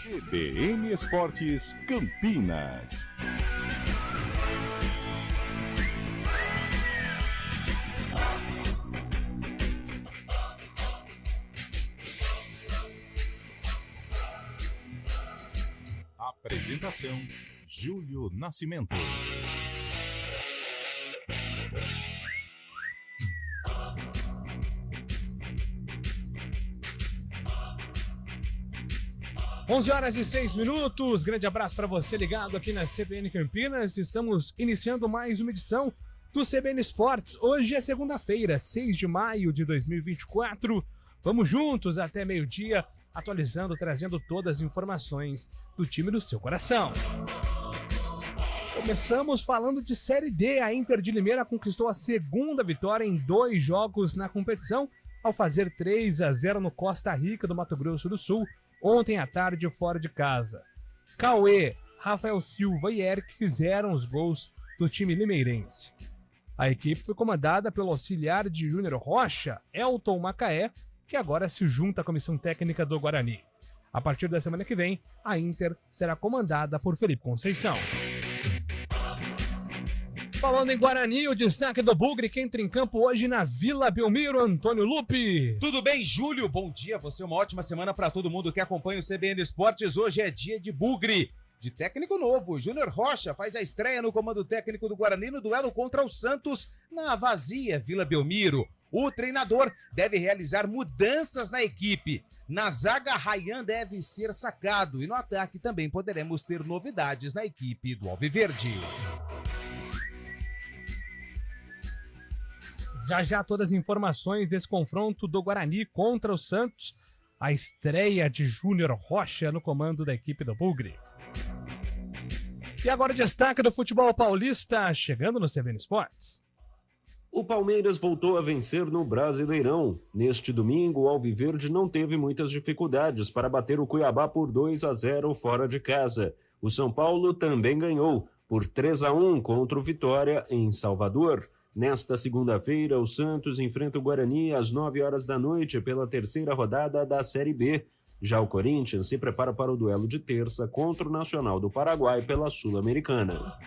CBN Esportes Campinas. Apresentação: Júlio Nascimento. 11h06. Grande abraço para você ligado aqui na CBN Campinas. Estamos iniciando mais uma edição do CBN Esportes. Hoje é segunda-feira, 6 de maio de 2024. Vamos juntos até meio-dia, atualizando, trazendo todas as informações do time do seu coração. Começamos falando de Série D. A Inter de Limeira conquistou a segunda vitória em 2 jogos na competição, ao fazer 3-0 no Costa Rica do Mato Grosso do Sul, ontem à tarde fora de casa. Cauê, Rafael Silva e Eric fizeram os gols do time limeirense. A equipe foi comandada pelo auxiliar de Júnior Rocha, Elton Macaé, que agora se junta à comissão técnica do Guarani. A partir da semana que vem, a Inter será comandada por Felipe Conceição. Falando em Guarani, o destaque do Bugre, que entra em campo hoje na Vila Belmiro, Antônio Lupe. Tudo bem, Júlio? Bom dia, você, uma ótima semana para todo mundo que acompanha o CBN Esportes. Hoje é dia de Bugre, de técnico novo. Júnior Rocha faz a estreia no comando técnico do Guarani no duelo contra o Santos na vazia Vila Belmiro. O treinador deve realizar mudanças na equipe. Na zaga, Ryan deve ser sacado e no ataque também poderemos ter novidades na equipe do Alviverde. Já todas as informações desse confronto do Guarani contra o Santos, a estreia de Júnior Rocha no comando da equipe do Bugre. E agora destaque do futebol paulista, chegando no CBN Esportes. O Palmeiras voltou a vencer no Brasileirão. Neste domingo, o Alviverde não teve muitas dificuldades para bater o Cuiabá por 2-0 fora de casa. O São Paulo também ganhou por 3-1 contra o Vitória em Salvador. Nesta segunda-feira, o Santos enfrenta o Guarani às 9h da noite pela terceira rodada da Série B. Já o Corinthians se prepara para o duelo de terça contra o Nacional do Paraguai pela Sul-Americana.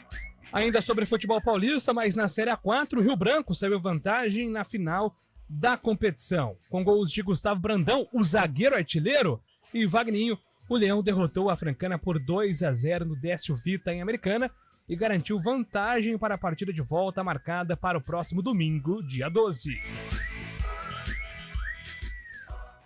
Ainda sobre futebol paulista, mas na Série A4, o Rio Branco saiu vantagem na final da competição. Com gols de Gustavo Brandão, o zagueiro artilheiro, e Vagninho, o Leão derrotou a Francana por 2-0 no Décio Vita em Americana e garantiu vantagem para a partida de volta marcada para o próximo domingo, dia 12.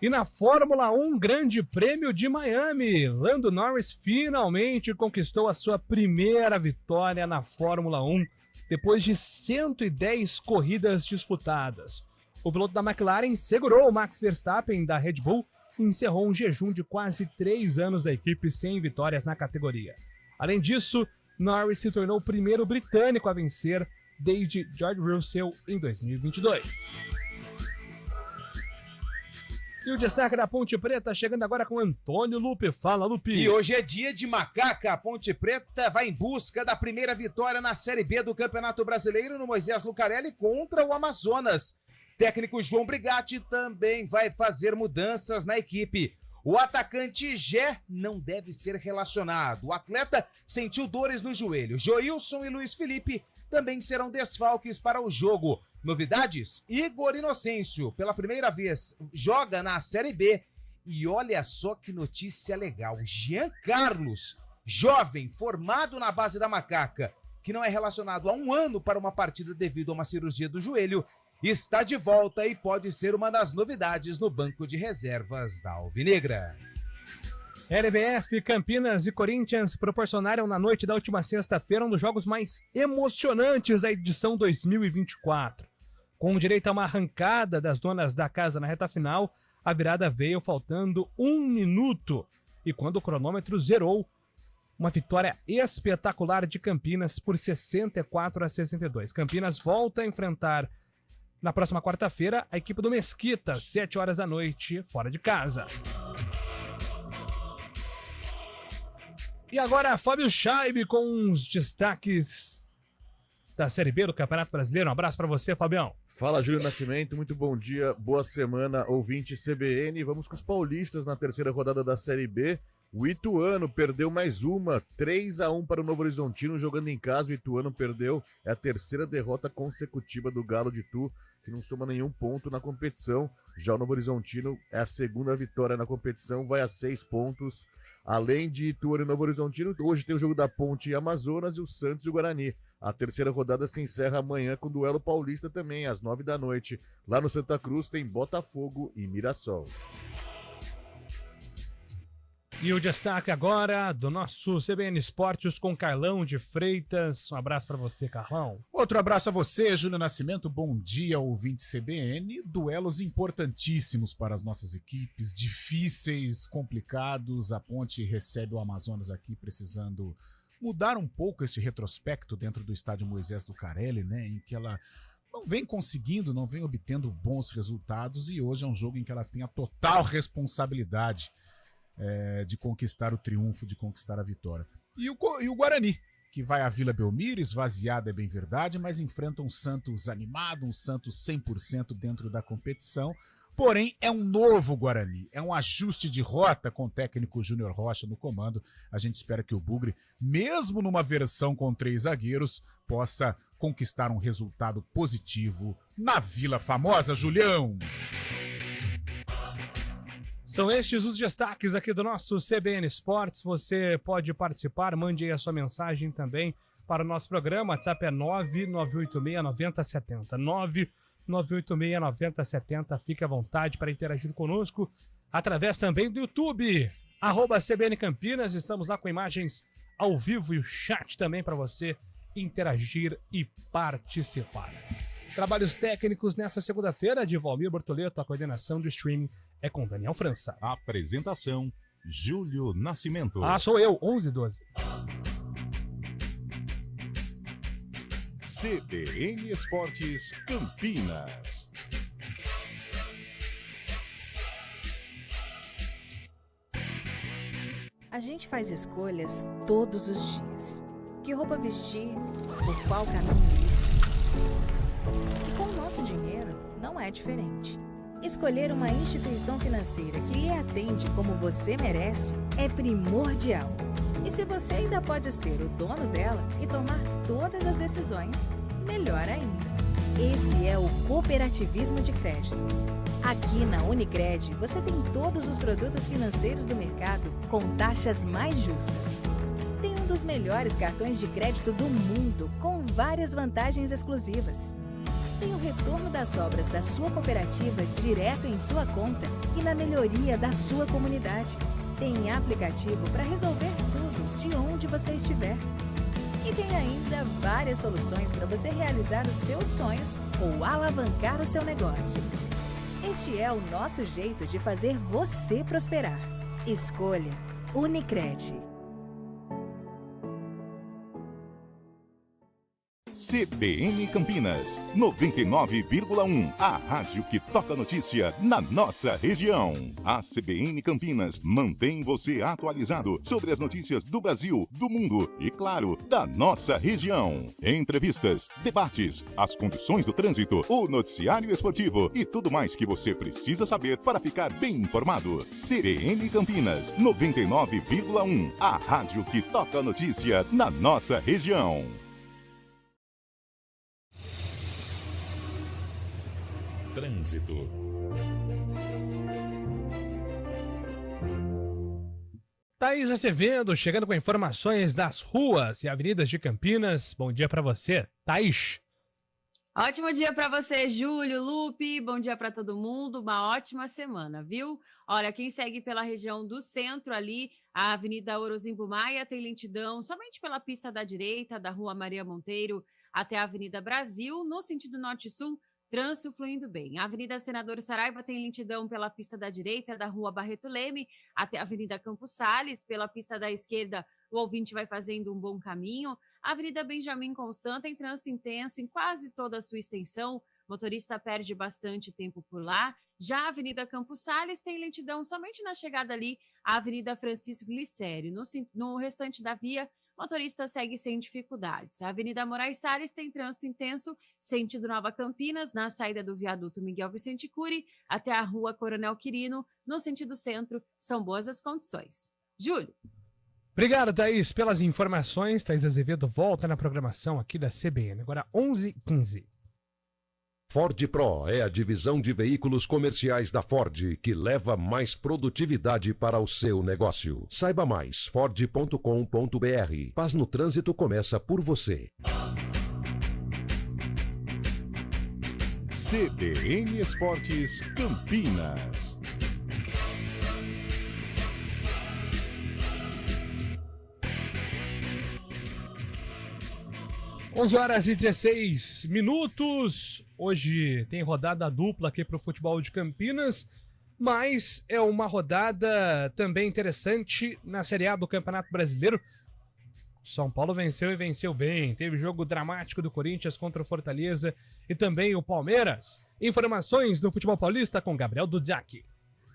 E na Fórmula 1, Grande Prêmio de Miami, Lando Norris finalmente conquistou a sua primeira vitória na Fórmula 1, depois de 110 corridas disputadas. O piloto da McLaren segurou o Max Verstappen da Red Bull e encerrou um jejum de quase 3 anos da equipe sem vitórias na categoria. Além disso, Norris se tornou o primeiro britânico a vencer desde George Russell em 2022. E o destaque da Ponte Preta chegando agora com Antônio Lupe. Fala, Lupe. E hoje é dia de Macaca. A Ponte Preta vai em busca da primeira vitória na Série B do Campeonato Brasileiro no Moisés Lucarelli contra o Amazonas. Técnico João Brigatti também vai fazer mudanças na equipe. O atacante Gé não deve ser relacionado. O atleta sentiu dores no joelho. Joilson e Luiz Felipe também serão desfalques para o jogo. Novidades? Igor Inocêncio, pela primeira vez, joga na Série B. E olha só que notícia legal. Jean Carlos, jovem, formado na base da Macaca, que não é relacionado há 1 ano para uma partida devido a uma cirurgia do joelho, está de volta e pode ser uma das novidades no banco de reservas da Alvinegra. LBF, Campinas e Corinthians proporcionaram na noite da última sexta-feira um dos jogos mais emocionantes da edição 2024. Com direito a uma arrancada das donas da casa na reta final, a virada veio faltando 1 minuto e quando o cronômetro zerou, uma vitória espetacular de Campinas por 64-62. Campinas volta a enfrentar na próxima quarta-feira a equipe do Mesquita, 7h da noite, fora de casa. E agora Fábio Scheibe com os destaques da Série B do Campeonato Brasileiro. Um abraço para você, Fabião. Fala, Júlio Nascimento, muito bom dia, boa semana, ouvinte CBN. Vamos com os paulistas na terceira rodada da Série B. O Ituano perdeu mais uma, 3-1 para o Novo Horizontino, jogando em casa. O Ituano perdeu, é a terceira derrota consecutiva do Galo de Itu, que não soma nenhum ponto na competição. Já o Novo Horizontino é a segunda vitória na competição, vai a 6 pontos. Além de Ituano e Novo Horizontino, hoje tem o jogo da Ponte e Amazonas e o Santos e o Guarani. A terceira rodada se encerra amanhã com o duelo paulista também, às 9 da noite. Lá no Santa Cruz tem Botafogo e Mirassol. E o destaque agora do nosso CBN Esportes com Carlão de Freitas. Um abraço para você, Carlão. Outro abraço a você, Júlio Nascimento. Bom dia, ouvinte CBN. Duelos importantíssimos para as nossas equipes, difíceis, complicados. A Ponte recebe o Amazonas aqui precisando mudar um pouco este retrospecto dentro do estádio Moisés Lucarelli, né, em que ela não vem conseguindo, não vem obtendo bons resultados, e hoje é um jogo em que ela tem a total responsabilidade de conquistar o triunfo, de conquistar a vitória. E o Guarani, que vai à Vila Belmiro, esvaziado é bem verdade, mas enfrenta um Santos animado, um Santos 100% dentro da competição. Porém, é um novo Guarani, é um ajuste de rota com o técnico Júnior Rocha no comando. A gente espera que o Bugre, mesmo numa versão com 3 zagueiros, possa conquistar um resultado positivo na Vila Famosa, Julião. São estes os destaques aqui do nosso CBN Esportes. Você pode participar, mande aí a sua mensagem também para o nosso programa. O WhatsApp é 998699070. 998699070. Fique à vontade para interagir conosco através também do YouTube, @CBN Campinas. Estamos lá com imagens ao vivo e o chat também para você interagir e participar. Trabalhos técnicos nessa segunda-feira de Valmir Bortoleto. A coordenação do streaming é com Daniel França. Apresentação, Júlio Nascimento. Sou eu, 11-12. CBN Esportes Campinas. A gente faz escolhas todos os dias. Que roupa vestir, por qual caminho ir. E com o nosso dinheiro, não é diferente. Escolher uma instituição financeira que lhe atende como você merece é primordial. E se você ainda pode ser o dono dela e tomar todas as decisões, melhor ainda. Esse é o cooperativismo de crédito. Aqui na Unicred, você tem todos os produtos financeiros do mercado com taxas mais justas. Tem um dos melhores cartões de crédito do mundo, com várias vantagens exclusivas. Tem o retorno das sobras da sua cooperativa direto em sua conta e na melhoria da sua comunidade. Tem aplicativo para resolver tudo de onde você estiver. E tem ainda várias soluções para você realizar os seus sonhos ou alavancar o seu negócio. Este é o nosso jeito de fazer você prosperar. Escolha Unicred. CBN Campinas, 99,1. A rádio que toca notícia na nossa região. A CBN Campinas mantém você atualizado sobre as notícias do Brasil, do mundo e, claro, da nossa região. Entrevistas, debates, as condições do trânsito, o noticiário esportivo e tudo mais que você precisa saber para ficar bem informado. CBN Campinas, 99,1. A rádio que toca notícia na nossa região. Trânsito. Thaís Acevedo chegando com informações das ruas e avenidas de Campinas. Bom dia para você, Thaís. Ótimo dia para você, Júlio, Lupe. Bom dia para todo mundo. Uma ótima semana, viu? Olha, quem segue pela região do centro ali, a Avenida Orozimbo Maia tem lentidão somente pela pista da direita, da Rua Maria Monteiro até a Avenida Brasil, no sentido norte-sul. Trânsito fluindo bem. A Avenida Senador Saraiva tem lentidão pela pista da direita, da Rua Barreto Leme, até a Avenida Campos Sales. Pela pista da esquerda, o ouvinte vai fazendo um bom caminho. A Avenida Benjamin Constant tem trânsito intenso em quase toda a sua extensão. O motorista perde bastante tempo por lá. Já a Avenida Campos Sales tem lentidão somente na chegada ali à Avenida Francisco Glicério. No restante da via, o motorista segue sem dificuldades. A Avenida Moraes Salles tem trânsito intenso, sentido Nova Campinas, na saída do viaduto Miguel Vicente Cury até a rua Coronel Quirino, no sentido centro, são boas as condições. Júlio. Obrigado, Thaís, pelas informações. Thaís Azevedo volta na programação aqui da CBN. Agora 11h15. Ford Pro é a divisão de veículos comerciais da Ford que leva mais produtividade para o seu negócio. Saiba mais, ford.com.br. Paz no trânsito começa por você. CBN Esportes Campinas. 11h16. Hoje tem rodada dupla aqui para o futebol de Campinas, mas é uma rodada também interessante na Série A do Campeonato Brasileiro. São Paulo venceu e venceu bem. Teve jogo dramático do Corinthians contra o Fortaleza e também o Palmeiras. Informações do futebol paulista com Gabriel Dudziak.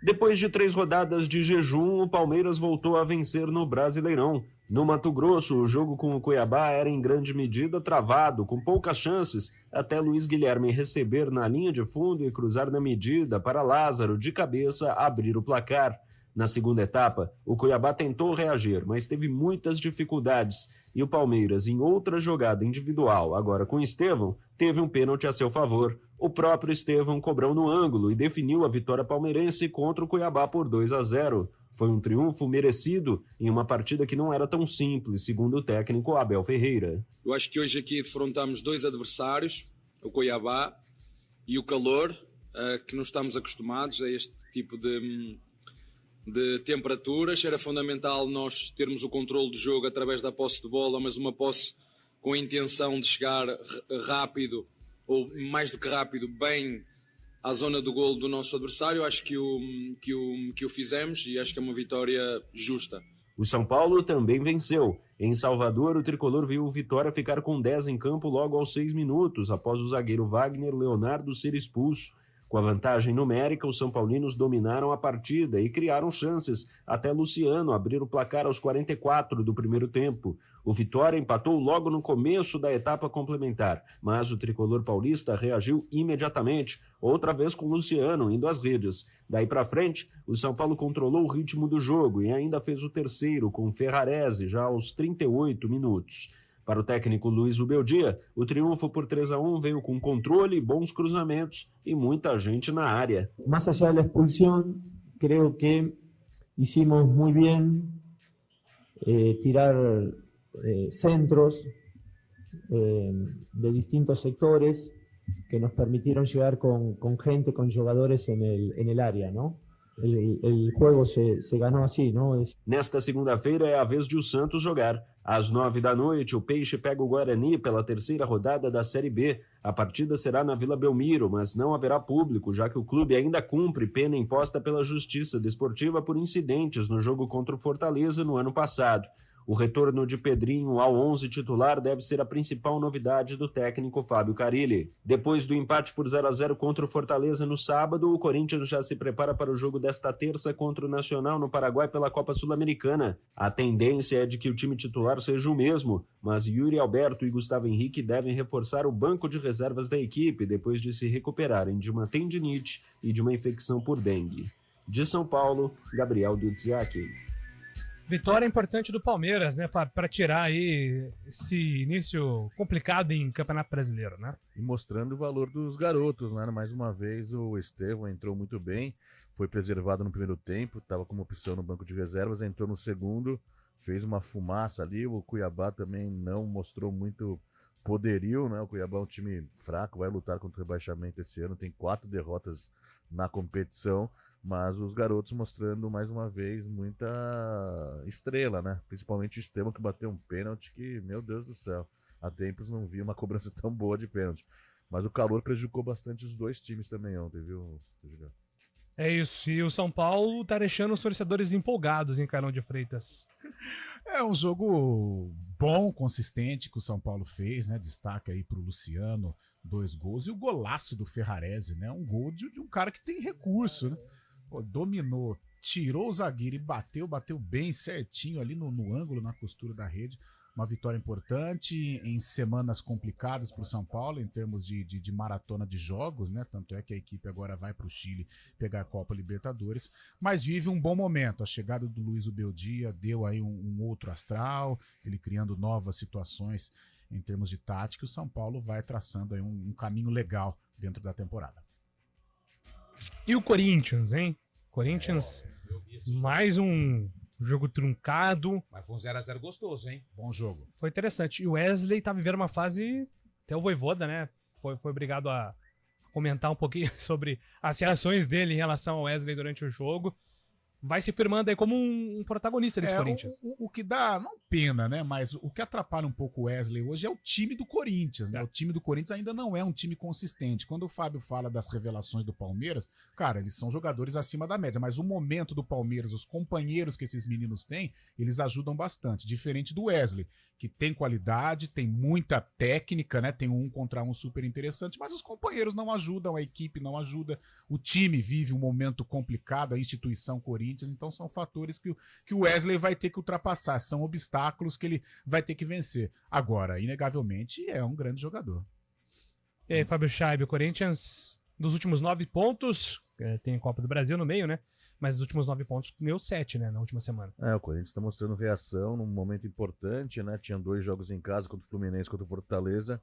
Depois de 3 rodadas de jejum, o Palmeiras voltou a vencer no Brasileirão. No Mato Grosso, o jogo com o Cuiabá era em grande medida travado, com poucas chances, até Luiz Guilherme receber na linha de fundo e cruzar na medida para Lázaro, de cabeça, abrir o placar. Na segunda etapa, o Cuiabá tentou reagir, mas teve muitas dificuldades. E o Palmeiras, em outra jogada individual, agora com Estevão, teve um pênalti a seu favor. O próprio Estevão cobrou no ângulo e definiu a vitória palmeirense contra o Cuiabá por 2-0. Foi um triunfo merecido em uma partida que não era tão simples, segundo o técnico Abel Ferreira. Eu acho que hoje aqui defrontamos 2 adversários, o Cuiabá e o Calor, que não estamos acostumados a este tipo de temperaturas. Era fundamental nós termos o controle do jogo através da posse de bola, mas uma posse com a intenção de chegar rápido, ou mais do que rápido, bem à zona do golo do nosso adversário. Acho que o fizemos e acho que é uma vitória justa. O São Paulo também venceu. Em Salvador, o tricolor viu o Vitória ficar com 10 em campo logo aos 6 minutos, após o zagueiro Wagner Leonardo ser expulso. Com a vantagem numérica, os São Paulinos dominaram a partida e criaram chances, até Luciano abrir o placar aos 44 do primeiro tempo. O Vitória empatou logo no começo da etapa complementar, mas o tricolor paulista reagiu imediatamente, outra vez com Luciano indo às redes. Daí para frente, o São Paulo controlou o ritmo do jogo e ainda fez o terceiro com Ferrarese já aos 38 minutos. Para o técnico Luiz Ubeldia, o triunfo por 3-1 veio com controle, bons cruzamentos e muita gente na área. Más allá de la expulsión, creo que hicimos muy bien tirar centros de distintos sectores que nos permitieron llegar con gente, con jugadores en el área, ¿no? El juego se ganó así, ¿no? Nesta segunda-feira é a vez de o Santos jogar. Às 9h, o Peixe pega o Guarani pela terceira rodada da Série B. A partida será na Vila Belmiro, mas não haverá público, já que o clube ainda cumpre pena imposta pela Justiça Desportiva por incidentes no jogo contra o Fortaleza no ano passado. O retorno de Pedrinho ao 11 titular deve ser a principal novidade do técnico Fábio Carille. Depois do empate por 0-0 contra o Fortaleza no sábado, o Corinthians já se prepara para o jogo desta terça contra o Nacional no Paraguai pela Copa Sul-Americana. A tendência é de que o time titular seja o mesmo, mas Yuri Alberto e Gustavo Henrique devem reforçar o banco de reservas da equipe depois de se recuperarem de uma tendinite e de uma infecção por dengue. De São Paulo, Gabriel Dudziak. Vitória importante do Palmeiras, né, Fábio? Para tirar aí esse início complicado em Campeonato Brasileiro, né? E mostrando o valor dos garotos, né? Mais uma vez o Estevão entrou muito bem, foi preservado no primeiro tempo, estava como opção no banco de reservas, entrou no segundo, fez uma fumaça ali. O Cuiabá também não mostrou muito poderio, né? O Cuiabá é um time fraco, vai lutar contra o rebaixamento esse ano, tem 4 derrotas na competição, mas os garotos mostrando mais uma vez muita estrela, né? Principalmente o Estevão, que bateu um pênalti que, meu Deus do céu, há tempos não vi uma cobrança tão boa de pênalti. Mas o calor prejudicou bastante os dois times também ontem, viu, Juliano? É isso, e o São Paulo tá deixando os torcedores empolgados em Carão de Freitas. É um jogo bom, consistente que o São Paulo fez, né? Destaque aí pro Luciano, 2 gols, e o golaço do Ferrarese, né? Um gol de um cara que tem recurso, né? Pô, dominou, tirou o zagueiro e bateu bem certinho ali no ângulo, na costura da rede. uma vitória importante em semanas complicadas para o São Paulo, em termos de maratona de jogos, né? Tanto é que a equipe agora vai para o Chile pegar a Copa Libertadores, mas vive um bom momento. A chegada do Luiz Ubeldia deu aí um outro astral, ele criando novas situações em termos de tática, e o São Paulo vai traçando aí um caminho legal dentro da temporada. E o Corinthians, hein? Corinthians, mais um jogo truncado. Mas foi um 0x0 gostoso, hein? Bom jogo. Foi interessante. E o Wesley tá vivendo uma fase... Até o Vojvoda, né? Foi obrigado a comentar um pouquinho sobre as reações dele em relação ao Wesley durante o jogo. Vai se firmando aí como um protagonista desse Corinthians. O que dá, não pena, né? Mas o que atrapalha um pouco o Wesley hoje é o time do Corinthians, né? O time do Corinthians ainda não é um time consistente. Quando o Fábio fala das revelações do Palmeiras, cara, eles são jogadores acima da média, mas o momento do Palmeiras, os companheiros que esses meninos têm, eles ajudam bastante. Diferente do Wesley, que tem qualidade, tem muita técnica, né? Tem um contra um super interessante, mas os companheiros não ajudam, a equipe não ajuda, o time vive um momento complicado, a instituição Corinthians. Então são fatores que o Wesley vai ter que ultrapassar, são obstáculos que ele vai ter que vencer. Agora, inegavelmente, é um grande jogador. E aí, Fábio Scheibe, o Corinthians, dos últimos 9 pontos, tem a Copa do Brasil no meio, né? Mas dos últimos 9 pontos, ganhou 7, né? Na última semana. O Corinthians está mostrando reação num momento importante, né? Tinha 2 jogos em casa, contra o Fluminense, contra o Fortaleza.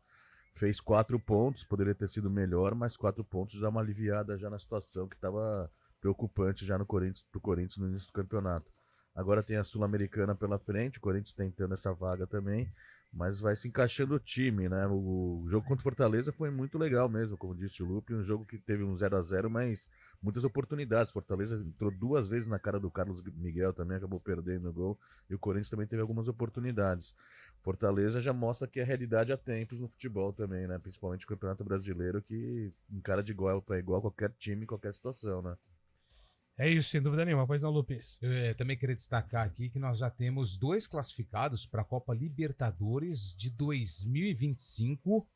Fez 4 pontos, poderia ter sido melhor, mas 4 pontos dá uma aliviada já na situação que estava preocupante já pro Corinthians no início do campeonato. Agora tem a Sul-Americana pela frente, o Corinthians tentando essa vaga também, mas vai se encaixando o time, né? O jogo contra o Fortaleza foi muito legal mesmo, como disse o Lupe, um jogo que teve um 0x0, mas muitas oportunidades. Fortaleza entrou 2 vezes na cara do Carlos Miguel também, acabou perdendo o gol, e o Corinthians também teve algumas oportunidades. Fortaleza já mostra que a realidade há tempos no futebol também, né? Principalmente o Campeonato Brasileiro, que encara de igual para igual qualquer time, qualquer situação, né? É isso, sem dúvida nenhuma. Pois não, Lupes? Eu também queria destacar aqui que nós já temos 2 classificados para a Copa Libertadores de 2025.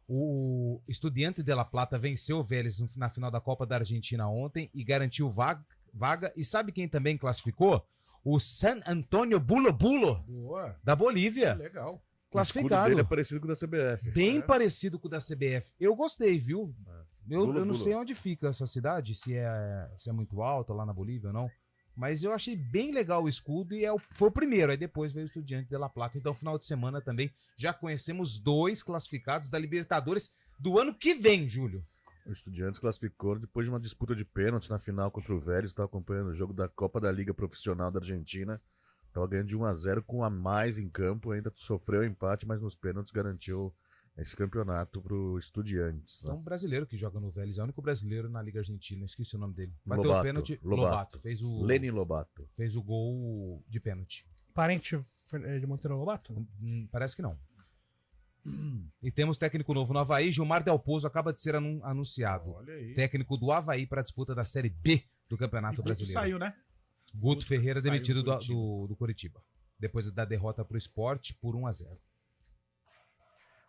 O Estudiante de La Plata venceu o Vélez na final da Copa da Argentina ontem e garantiu vaga. E sabe quem também classificou? O San Antonio Bulo Bulo, da Bolívia. Legal. Classificado. O escudo dele é parecido com o da CBF. Bem parecido com o da CBF. Eu gostei, viu? Eu não Bulo. sei onde fica essa cidade, se é muito alta lá na Bolívia ou não. Mas eu achei bem legal o escudo e foi o primeiro. Aí depois veio o Estudiante de La Plata. Então, final de semana também já conhecemos 2 classificados da Libertadores do ano que vem, Júlio. O Estudiantes classificou depois de uma disputa de pênaltis na final contra o Vélez. Estava acompanhando o jogo da Copa da Liga Profissional da Argentina. Estava ganhando de 1x0 com a mais em campo. Ainda sofreu empate, mas nos pênaltis garantiu esse campeonato pro Estudiantes. Né? É um brasileiro que joga no Vélez. É o único brasileiro na Liga Argentina. Esqueci o nome dele. Bateu o pênalti. Lobato. Lenin Lobato. Fez o gol de pênalti. Parente de Monteiro Lobato? Parece que não. E temos técnico novo no Avaí. Gilmar Del Pozo acaba de ser anunciado. Técnico do Avaí para a disputa da Série B do Campeonato Brasileiro. Saiu, né? Guto Ferreira demitido do Coritiba. Depois da derrota para o Sport por 1x0.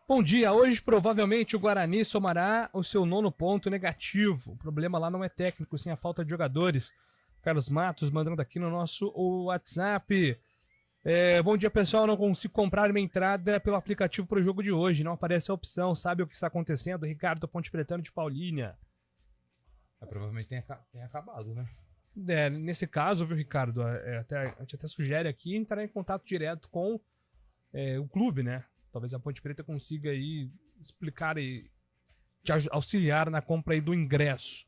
Bom dia, hoje provavelmente o Guarani somará o seu 9º ponto negativo. O problema lá não é técnico, sim a falta de jogadores. Carlos Matos mandando aqui no nosso WhatsApp. Bom dia, pessoal, não consigo comprar minha entrada pelo aplicativo para o jogo de hoje, não aparece a opção, sabe o que está acontecendo? Ricardo Ponte Pretano de Paulínia. Provavelmente tem acabado, né? Nesse caso, viu, Ricardo, a gente até sugere aqui entrar em contato direto com o clube, né? Talvez a Ponte Preta consiga aí explicar e te auxiliar na compra aí do ingresso.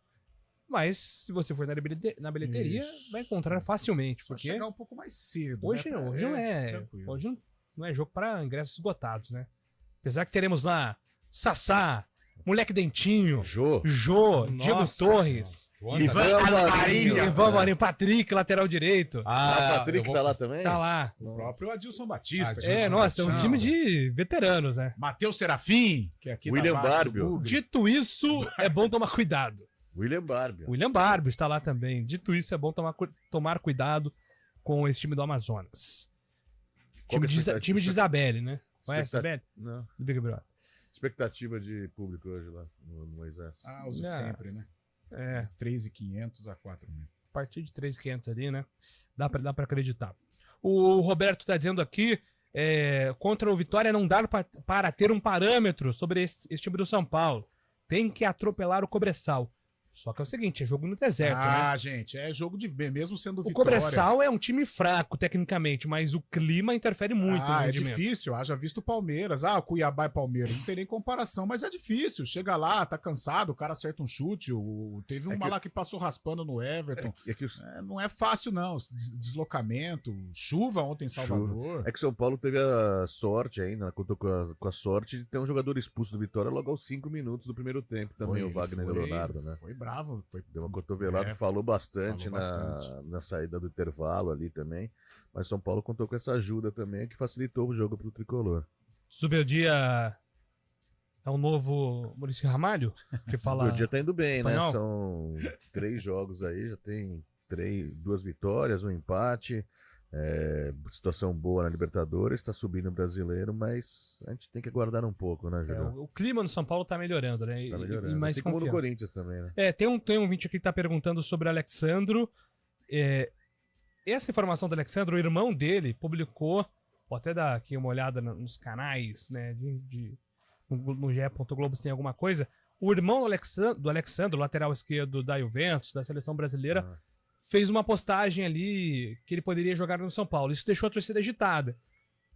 Mas, se você for na bilheteria, vai encontrar facilmente. Porque chegar um pouco mais cedo. Hoje, né? Hoje não é jogo para ingressos esgotados, né? Apesar que teremos lá Sassá, Moleque Dentinho, Jô, Diego Torres, Ivan Marinho, Patrick, lateral direito. O Patrick tá lá também? Tá lá. O próprio Adilson Batista. É um time de veteranos, né? Matheus Serafim, que é aqui William Barbio. Dito isso, é bom tomar cuidado. William Barbio está lá também. Dito isso, é bom tomar cuidado com esse time do Amazonas. Time de Isabelle, né? Conhece Isabelle? Não. Do Big Brother. Expectativa de público hoje lá no Moisés. Os de sempre, né? 3.500 a 4.000. A partir de 3.500 ali, né? Dá pra acreditar. O Roberto tá dizendo aqui, contra o Vitória não dar para ter um parâmetro sobre esse time do São Paulo. Tem que atropelar o Cobressal. Só que é o seguinte, é jogo no deserto, né? Gente, é jogo de mesmo sendo O Vitória. Cobressal é um time fraco, tecnicamente, mas o clima interfere muito no É rendimento. difícil, haja visto o Palmeiras. O Cuiabá e Palmeiras, não tem nem comparação, mas é difícil. Chega lá, tá cansado, o cara acerta um chute, teve uma lá que passou raspando no Everton. Não é fácil, não. Deslocamento, chuva ontem em Salvador. É que o São Paulo teve a sorte ainda, contou com a sorte de ter um jogador expulso do Vitória logo aos 5 minutos do primeiro tempo também, o Wagner Leonardo, né? Foi bravo. Deu uma cotovelada, falou bastante na saída do intervalo ali também. Mas São Paulo contou com essa ajuda também, que facilitou o jogo pro Tricolor. Subeldia é o novo Maurício Ramalho? Que fala O dia tá indo bem, espanhol. né? São 3 jogos aí, já tem 2 vitórias, um empate. Situação boa na Libertadores, tá subindo o brasileiro, mas a gente tem que aguardar um pouco, né, Júlio? O clima no São Paulo tá melhorando, né? Tá melhorando. E mais assim como no confiança. Corinthians também, né? Tem um vídeo aqui que tá perguntando sobre o Alexandro. Essa informação do Alexandro, o irmão dele publicou, vou até dar aqui uma olhada nos canais, né? No GE.globo se tem alguma coisa. O irmão do Alexandro, lateral esquerdo da Juventus, da seleção brasileira, fez uma postagem ali que ele poderia jogar no São Paulo. Isso deixou a torcida agitada.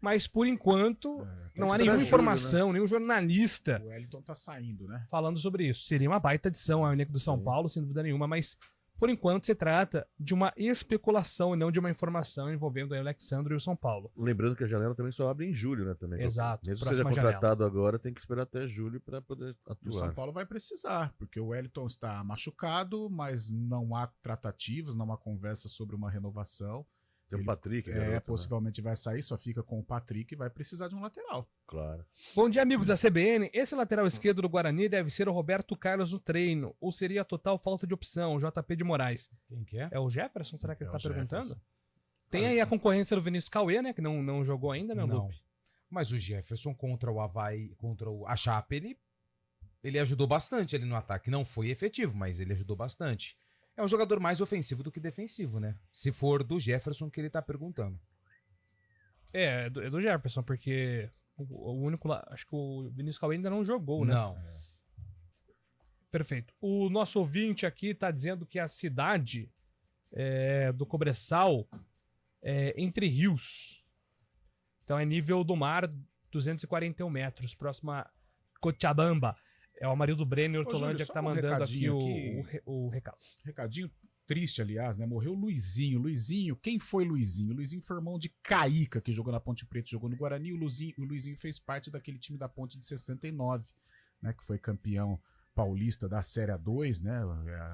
Mas, por enquanto, não há nenhuma informação, nenhum jornalista O Wellington tá saindo, né? falando sobre isso. Seria uma baita adição ao elenco do São Paulo, sem dúvida nenhuma, mas, por enquanto, se trata de uma especulação e não de uma informação envolvendo o Alexandre e o São Paulo. Lembrando que a janela também só abre em julho, né? Também. Exato, Mesmo que próxima seja contratado agora, tem que esperar até julho para poder E o São atuar. Paulo vai precisar, porque o Wellington está machucado, mas não há tratativas, não há conversa sobre uma renovação. Tem o Patrick, garoto, possivelmente vai sair, só fica com o Patrick e vai precisar de um lateral. Claro. Bom dia, amigos da CBN. Esse lateral esquerdo do Guarani deve ser o Roberto Carlos no treino, ou seria total falta de opção, o JP de Moraes. Quem que é? É o Jefferson? Será que ele tá o Jefferson. perguntando? Tem aí a concorrência do Vinícius Cauê, né? Que não jogou ainda, né, Não. Lupe? Mas o Jefferson contra o Avaí, contra a Chape, ele ajudou bastante ali no ataque. Não foi efetivo, mas ele ajudou bastante. É um jogador mais ofensivo do que defensivo, né? Se for do Jefferson que ele tá perguntando. É do Jefferson, porque o único lá, acho que o Vinícius Cauê ainda não jogou, né? Não. Perfeito. O nosso ouvinte aqui tá dizendo que a cidade do Cobressal é Entre Rios. Então é nível do mar 241 metros, próximo a Cochabamba. É o Amarildo Brenner Hortolândia Júlio, que só tá um mandando aqui recadinho o recado. Recadinho triste, aliás, né? Morreu o Luizinho. Luizinho, quem foi Luizinho? O Luizinho foi irmão de Caíca, que jogou na Ponte Preta, jogou no Guarani. O Luizinho fez parte daquele time da Ponte de 69, né? Que foi campeão paulista da Série A2, né?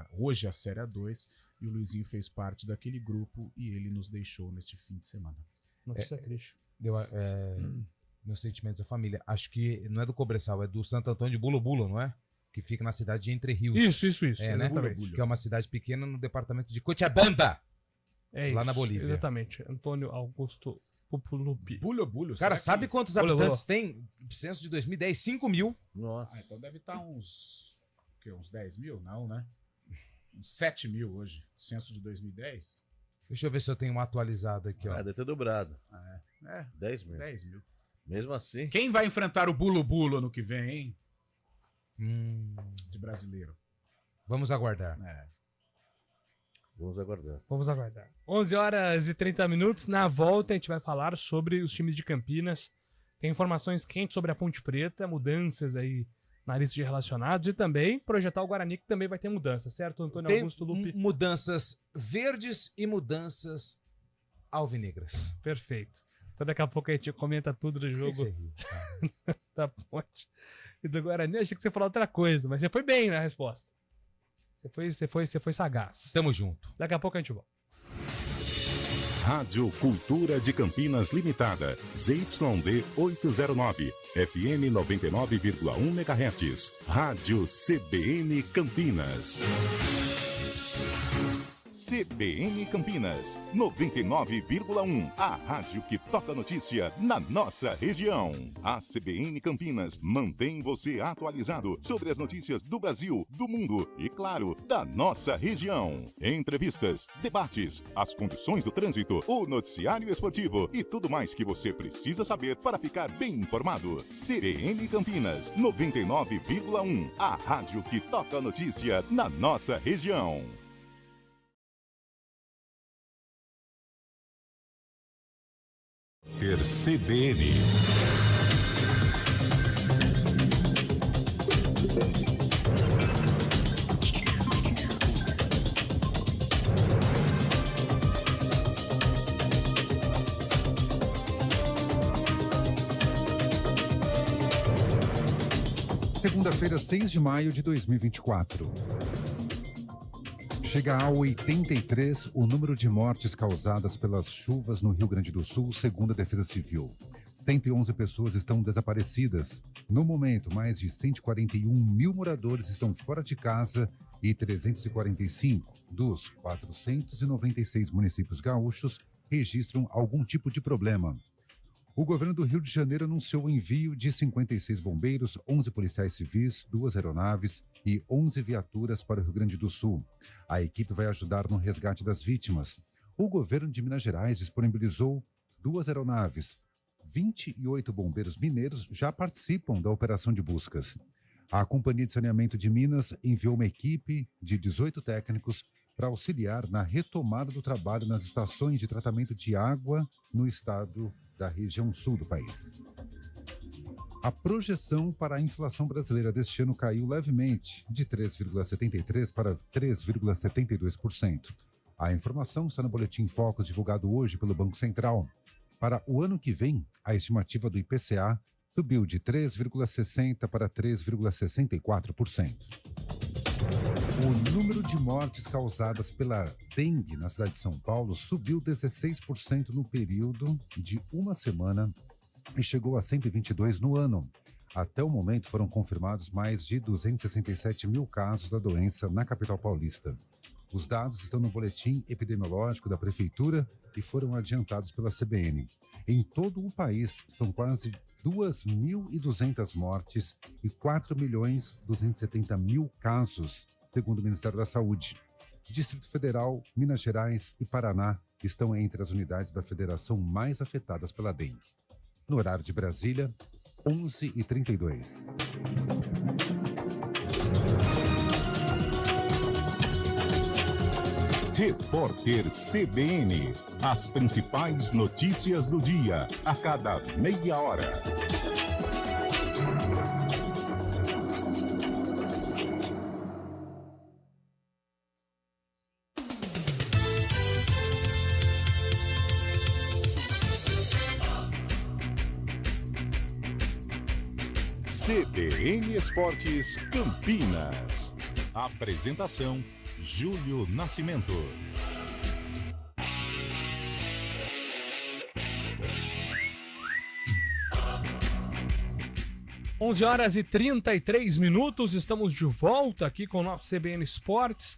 Hoje a Série A2. E o Luizinho fez parte daquele grupo e ele nos deixou neste fim de semana. Notícia triste. Meus sentimentos à família. Acho que não é do Cobressal, é do Santo Antônio de Bulo, não é? Que fica na cidade de Entre Rios. Isso. É, né? Exatamente. Que é uma cidade pequena no departamento de Cochabamba. É Lá isso, na Bolívia. Exatamente. Antônio Augusto Pupulupi. Bulho. Cara, sabe quantos Bulho, habitantes tem? Censo de 2010, 5 mil. Nossa. Então deve estar uns 10 mil? Não, né? Uns 7 mil hoje. Censo de 2010. Deixa eu ver se eu tenho um atualizado aqui, ó. Deve ter dobrado. 10 mil. 10 mil. Mesmo assim. Quem vai enfrentar o Bulo ano que vem, hein? De brasileiro. Vamos aguardar. Vamos aguardar. Vamos aguardar. 11h30. Na volta a gente vai falar sobre os times de Campinas. Tem informações quentes sobre a Ponte Preta, mudanças aí na lista de relacionados e também projetar o Guarani, que também vai ter mudanças, certo, Antônio Tem Augusto Lupe? mudanças verdes e mudanças alvinegras. Perfeito. Então daqui a pouco a gente comenta tudo do jogo da Ponte e do Guarani. Achei que você falou outra coisa, mas você foi bem na resposta. Você foi sagaz. Tamo junto. Daqui a pouco a gente volta. Rádio Cultura de Campinas Limitada, ZYD 809, FM 99,1 MHz. Rádio CBN Campinas. CBN Campinas, 99,1. A rádio que toca notícia na nossa região. A CBN Campinas mantém você atualizado sobre as notícias do Brasil, do mundo e, claro, da nossa região. Entrevistas, debates, as condições do trânsito, o noticiário esportivo e tudo mais que você precisa saber para ficar bem informado. CBN Campinas, 99,1. A rádio que toca notícia na nossa região. Ter CBN. Segunda-feira, 6 de maio de 2024. Chega a 83 o número de mortes causadas pelas chuvas no Rio Grande do Sul, segundo a Defesa Civil. 111 pessoas estão desaparecidas. No momento, mais de 141 mil moradores estão fora de casa e 345 dos 496 municípios gaúchos registram algum tipo de problema. O governo do Rio de Janeiro anunciou o envio de 56 bombeiros, 11 policiais civis, 2 aeronaves e 11 viaturas para o Rio Grande do Sul. A equipe vai ajudar no resgate das vítimas. O governo de Minas Gerais disponibilizou 2 aeronaves. 28 bombeiros mineiros já participam da operação de buscas. A Companhia de Saneamento de Minas enviou uma equipe de 18 técnicos para auxiliar na retomada do trabalho nas estações de tratamento de água no estado da região sul do país. A projeção para a inflação brasileira deste ano caiu levemente, de 3,73% para 3,72%. A informação está no Boletim Focus divulgado hoje pelo Banco Central. Para o ano que vem, a estimativa do IPCA subiu de 3,60% para 3,64%. O número de mortes causadas pela dengue na cidade de São Paulo subiu 16% no período de uma semana e chegou a 122 no ano. Até o momento foram confirmados mais de 267 mil casos da doença na capital paulista. Os dados estão no boletim epidemiológico da Prefeitura e foram adiantados pela CBN. Em todo o país, são quase 2.200 mortes e 4.270.000 casos, segundo o Ministério da Saúde. Distrito Federal, Minas Gerais e Paraná estão entre as unidades da federação mais afetadas pela dengue. No horário de Brasília, 11h32. Repórter CBN. As principais notícias do dia, a cada meia hora. CBN Esportes Campinas. Apresentação: Júlio Nascimento. Onze horas e 33 minutos, estamos de volta aqui com o nosso CBN Esportes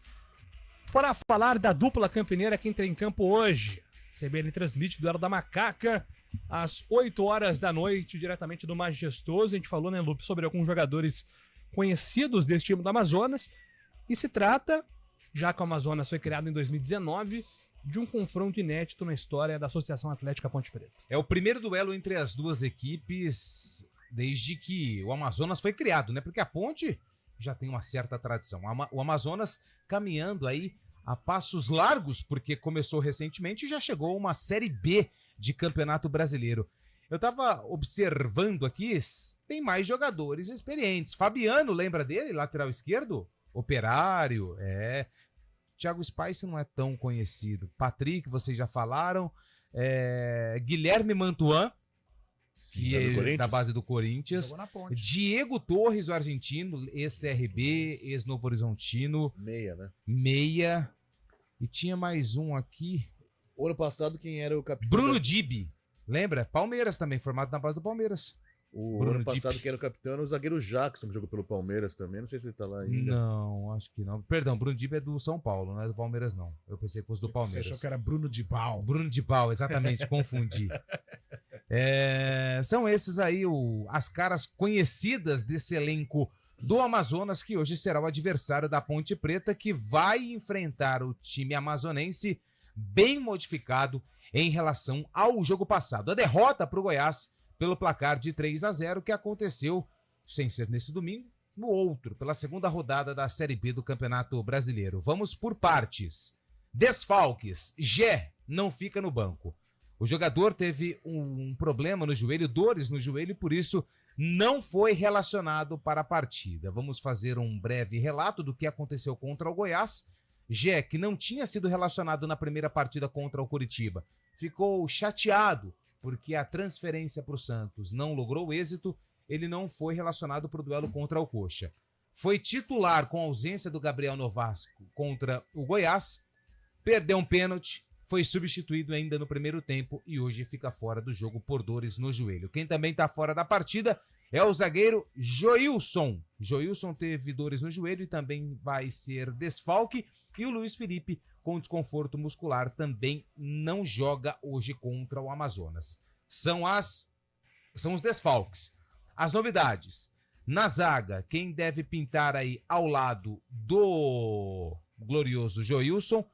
para falar da dupla campineira que entra em campo hoje. CBN transmite o Duelo da Macaca às 8 horas da noite, diretamente do Majestoso. A gente falou, né, Lupe, sobre alguns jogadores conhecidos desse time do Amazonas. E se trata, já que o Amazonas foi criado em 2019, de um confronto inédito na história da Associação Atlética Ponte Preta. É o primeiro duelo entre as duas equipes desde que o Amazonas foi criado, né? Porque a Ponte já tem uma certa tradição. O Amazonas caminhando aí a passos largos, porque começou recentemente e já chegou uma Série B de Campeonato Brasileiro. Eu tava observando aqui, tem mais jogadores experientes. Fabiano, lembra dele? Lateral esquerdo? Operário, Thiago Spice não é tão conhecido. Patrick, vocês já falaram. Guilherme Mantuan, que é da base do Corinthians. Diego Torres, o argentino, ex-CRB, ex-Novo Horizontino. Meia, né? Meia. E tinha mais um aqui. O ano passado, quem era o capitão? Bruno Dibi. Lembra? Palmeiras também, formado na base do Palmeiras. O Bruno ano passado, Dipp. quem era o capitão era o zagueiro Jackson, que jogou pelo Palmeiras também. Não sei se ele tá lá ainda. Não, acho que não. Perdão, Bruno Dipp é do São Paulo, não é do Palmeiras, não. Eu pensei que fosse do Você Palmeiras. achou que era Bruno Dibal. Bruno Dibal, exatamente, confundi. São esses aí as caras conhecidas desse elenco do Amazonas, que hoje será o adversário da Ponte Preta, que vai enfrentar o time amazonense bem modificado em relação ao jogo passado. A derrota para o Goiás pelo placar de 3-0, que aconteceu, sem ser nesse domingo, no outro, pela segunda rodada da Série B do Campeonato Brasileiro. Vamos por partes. Desfalques. Gé não fica no banco. O jogador teve um problema no joelho, dores no joelho, e por isso não foi relacionado para a partida. Vamos fazer um breve relato do que aconteceu contra o Goiás. Gé, que não tinha sido relacionado na primeira partida contra o Curitiba, ficou chateado porque a transferência para o Santos não logrou êxito. Ele não foi relacionado para o duelo contra o Coxa. Foi titular com a ausência do Gabriel Novasco contra o Goiás, perdeu um pênalti, foi substituído ainda no primeiro tempo e hoje fica fora do jogo por dores no joelho. Quem também está fora da partida é o zagueiro Joilson. Joilson teve dores no joelho e também vai ser desfalque. E o Luiz Felipe, com desconforto muscular, também não joga hoje contra o Amazonas. São os desfalques. As novidades. Na zaga, quem deve pintar aí ao lado do glorioso Joilson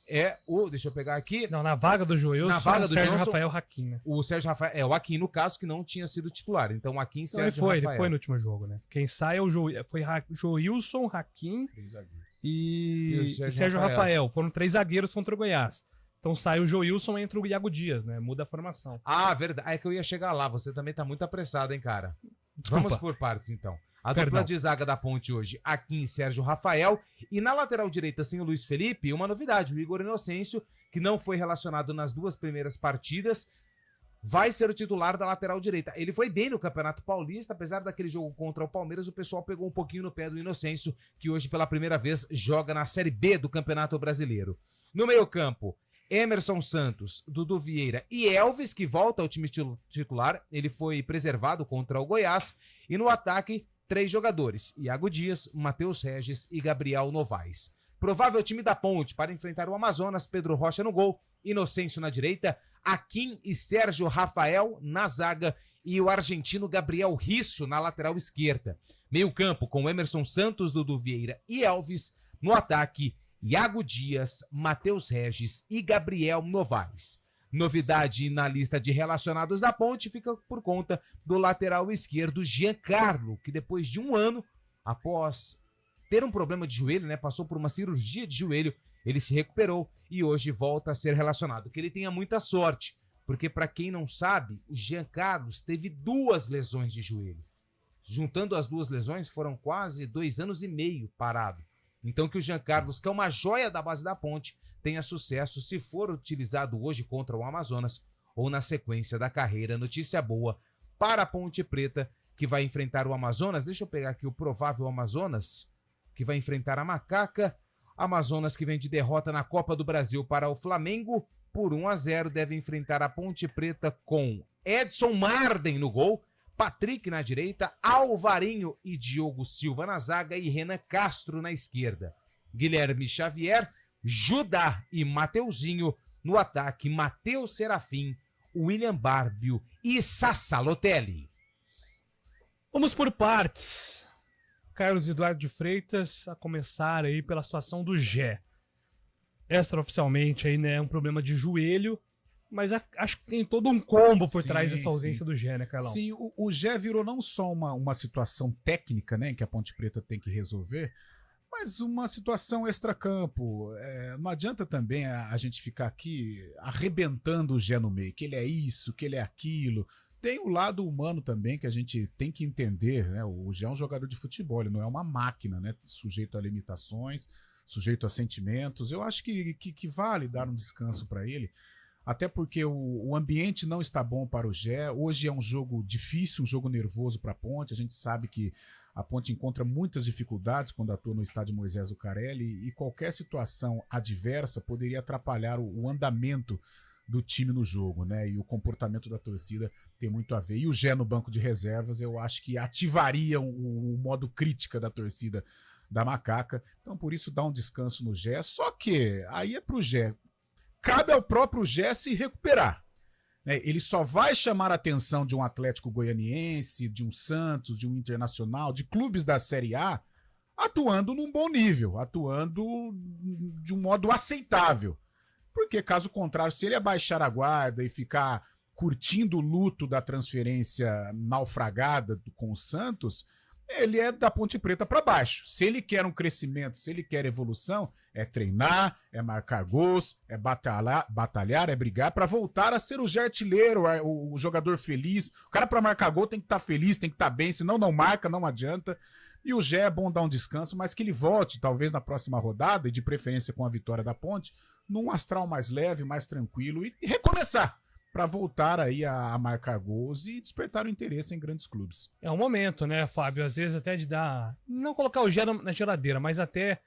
é o... Deixa eu pegar aqui. Não, na vaga do Joilson, na vaga do Sérgio Joilson, Rafael Hakim, né? O Sérgio Rafael, o Hakim, no caso, que não tinha sido titular. Então, Hakim e Sérgio Rafael. Ele foi no último jogo, né? Quem sai é o Joilson, Hakim e Sérgio Rafael. Foram 3 zagueiros contra o Goiás. Então sai o Joilson, entra o Iago Dias, né? Muda a formação. Ah, verdade. É que eu ia chegar lá. Você também tá muito apressado, hein, cara? Desculpa. Vamos por partes, então. A dupla de zaga da Ponte hoje, Hakim e Sérgio Rafael. E na lateral direita, sem o Luiz Felipe, uma novidade. O Igor Inocêncio, que não foi relacionado nas 2 primeiras partidas, vai ser o titular da lateral direita. Ele foi bem no Campeonato Paulista, apesar daquele jogo contra o Palmeiras, o pessoal pegou um pouquinho no pé do Inocêncio, que hoje pela primeira vez joga na Série B do Campeonato Brasileiro. No meio-campo, Emerson Santos, Dudu Vieira e Elvis, que volta ao time titular. Ele foi preservado contra o Goiás. E no ataque, 3 jogadores: Iago Dias, Matheus Regis e Gabriel Novaes. Provável time da Ponte para enfrentar o Amazonas: Pedro Rocha no gol, Inocêncio na direita, Hakim e Sérgio Rafael na zaga e o argentino Gabriel Risso na lateral esquerda. Meio campo com Emerson Santos, Dudu Vieira e Elvis. No ataque, Iago Dias, Matheus Regis e Gabriel Novaes. Novidade na lista de relacionados da Ponte fica por conta do lateral esquerdo Giancarlo, que depois de um ano, após ter um problema de joelho, né, passou por uma cirurgia de joelho, ele se recuperou e hoje volta a ser relacionado. Que ele tenha muita sorte, porque para quem não sabe, o Giancarlo teve 2 lesões de joelho. Juntando as 2 lesões, foram quase 2 anos e meio parado. Então que o Giancarlo, que é uma joia da base da Ponte, tenha sucesso se for utilizado hoje contra o Amazonas ou na sequência da carreira. Notícia boa para a Ponte Preta, que vai enfrentar o Amazonas. Deixa eu pegar aqui o provável Amazonas, que vai enfrentar a Macaca. Amazonas, que vem de derrota na Copa do Brasil para o Flamengo por 1-0, deve enfrentar a Ponte Preta com Edson Marden no gol, Patrick na direita, Alvarinho e Diogo Silva na zaga e Renan Castro na esquerda. Guilherme Xavier, Judá e Mateuzinho no ataque, Matheus Serafim, William Barbio e Sassá Lotelli. Vamos por partes. Carlos Eduardo de Freitas, a começar aí pela situação do Gé. Extraoficialmente aí, né, um problema de joelho, mas acho que tem todo um combo por trás dessa ausência do Gé, né, Carlão? Sim, o Gé virou não só uma situação técnica, né, que a Ponte Preta tem que resolver, mas uma situação extracampo. Não adianta também a gente ficar aqui arrebentando o Gé no meio, que ele é isso, que ele é aquilo. Tem o lado humano também que a gente tem que entender, né? O Gé é um jogador de futebol, ele não é uma máquina, né? Sujeito a limitações, sujeito a sentimentos. Eu acho que vale dar um descanso para ele, até porque o ambiente não está bom para o Gé. Hoje é um jogo difícil, um jogo nervoso para a Ponte. A gente sabe que a Ponte encontra muitas dificuldades quando atua no estádio Moisés Lucarelli e qualquer situação adversa poderia atrapalhar o andamento do time no jogo, né? E o comportamento da torcida tem muito a ver. E o Gé no banco de reservas, eu acho que ativaria o modo crítica da torcida da Macaca. Então, por isso, dá um descanso no Gé. Só que aí é pro Gé. Cabe ao próprio Gé se recuperar. Né? Ele só vai chamar a atenção de um Atlético Goianiense, de um Santos, de um Internacional, de clubes da Série A, atuando num bom nível, atuando de um modo aceitável. Porque, caso contrário, se ele abaixar a guarda e ficar curtindo o luto da transferência naufragada com o Santos, ele é da Ponte Preta para baixo. Se ele quer um crescimento, se ele quer evolução, é treinar, é marcar gols, é batalhar, é brigar para voltar a ser o artilheiro, o jogador feliz. O cara para marcar gol tem que estar feliz, tem que estar bem, senão não marca, não adianta. E o Gé é bom dar um descanso, mas que ele volte, talvez na próxima rodada, e de preferência com a vitória da Ponte, num astral mais leve, mais tranquilo e recomeçar para voltar aí a marcar gols e despertar o interesse em grandes clubes. É um momento, né, Fábio? Às vezes até de dar... Não colocar o Gé na geladeira, mas até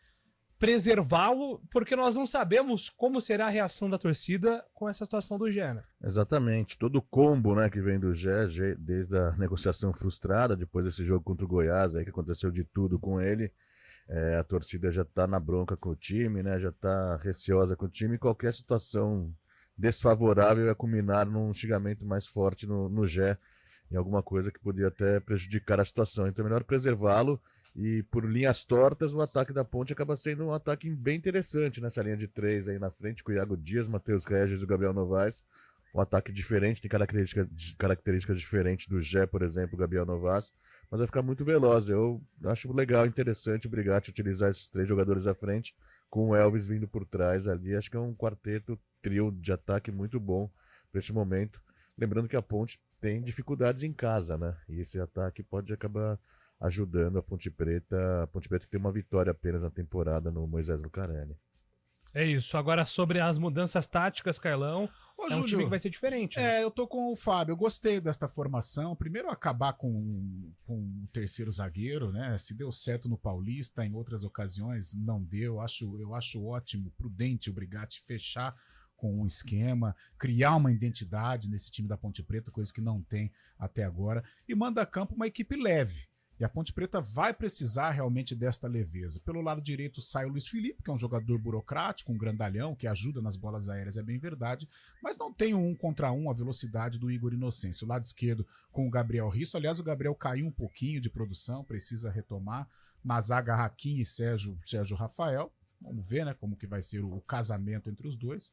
preservá-lo, porque nós não sabemos como será a reação da torcida com essa situação do Gé, né? Exatamente. Todo o combo, né, que vem do Gé, desde a negociação frustrada, depois desse jogo contra o Goiás, aí que aconteceu de tudo com ele, a torcida já tá na bronca com o time, né, já tá receosa com o time, e qualquer situação desfavorável ia culminar num xingamento mais forte no Gé, em alguma coisa que podia até prejudicar a situação. Então é melhor preservá-lo, e por linhas tortas o ataque da Ponte acaba sendo um ataque bem interessante nessa linha de 3 aí na frente, com o Iago Dias, Matheus Regis e o Gabriel Novaes. Um ataque diferente, tem características diferentes do Gé, por exemplo, o Gabriel Novaes, mas vai ficar muito veloz. Eu acho legal, interessante o Brigatti utilizar esses 3 jogadores à frente, com o Elvis vindo por trás ali. Acho que é um quarteto, trio de ataque muito bom para esse momento. Lembrando que a Ponte tem dificuldades em casa, né? E esse ataque pode acabar ajudando a Ponte Preta. A Ponte Preta que tem uma vitória apenas na temporada no Moisés Lucarelli. É isso. Agora sobre as mudanças táticas, Carlão, Ô, um Júlio, time que vai ser diferente. Né? Eu tô com o Fábio. Eu gostei desta formação. Primeiro, acabar com o terceiro zagueiro, né? Se deu certo no Paulista, em outras ocasiões não deu. Eu acho ótimo, prudente o Brigatti fechar com um esquema, criar uma identidade nesse time da Ponte Preta, coisa que não tem até agora, e manda a campo uma equipe leve. E a Ponte Preta vai precisar realmente desta leveza. Pelo lado direito sai o Luiz Felipe, que é um jogador burocrático, um grandalhão, que ajuda nas bolas aéreas, é bem verdade, mas não tem um contra um a velocidade do Igor Inocêncio. O lado esquerdo com o Gabriel Risso, aliás, o Gabriel caiu um pouquinho de produção, precisa retomar. Na zaga, Raquinho e Sérgio Rafael. Vamos ver, né, como que vai ser o casamento entre os dois.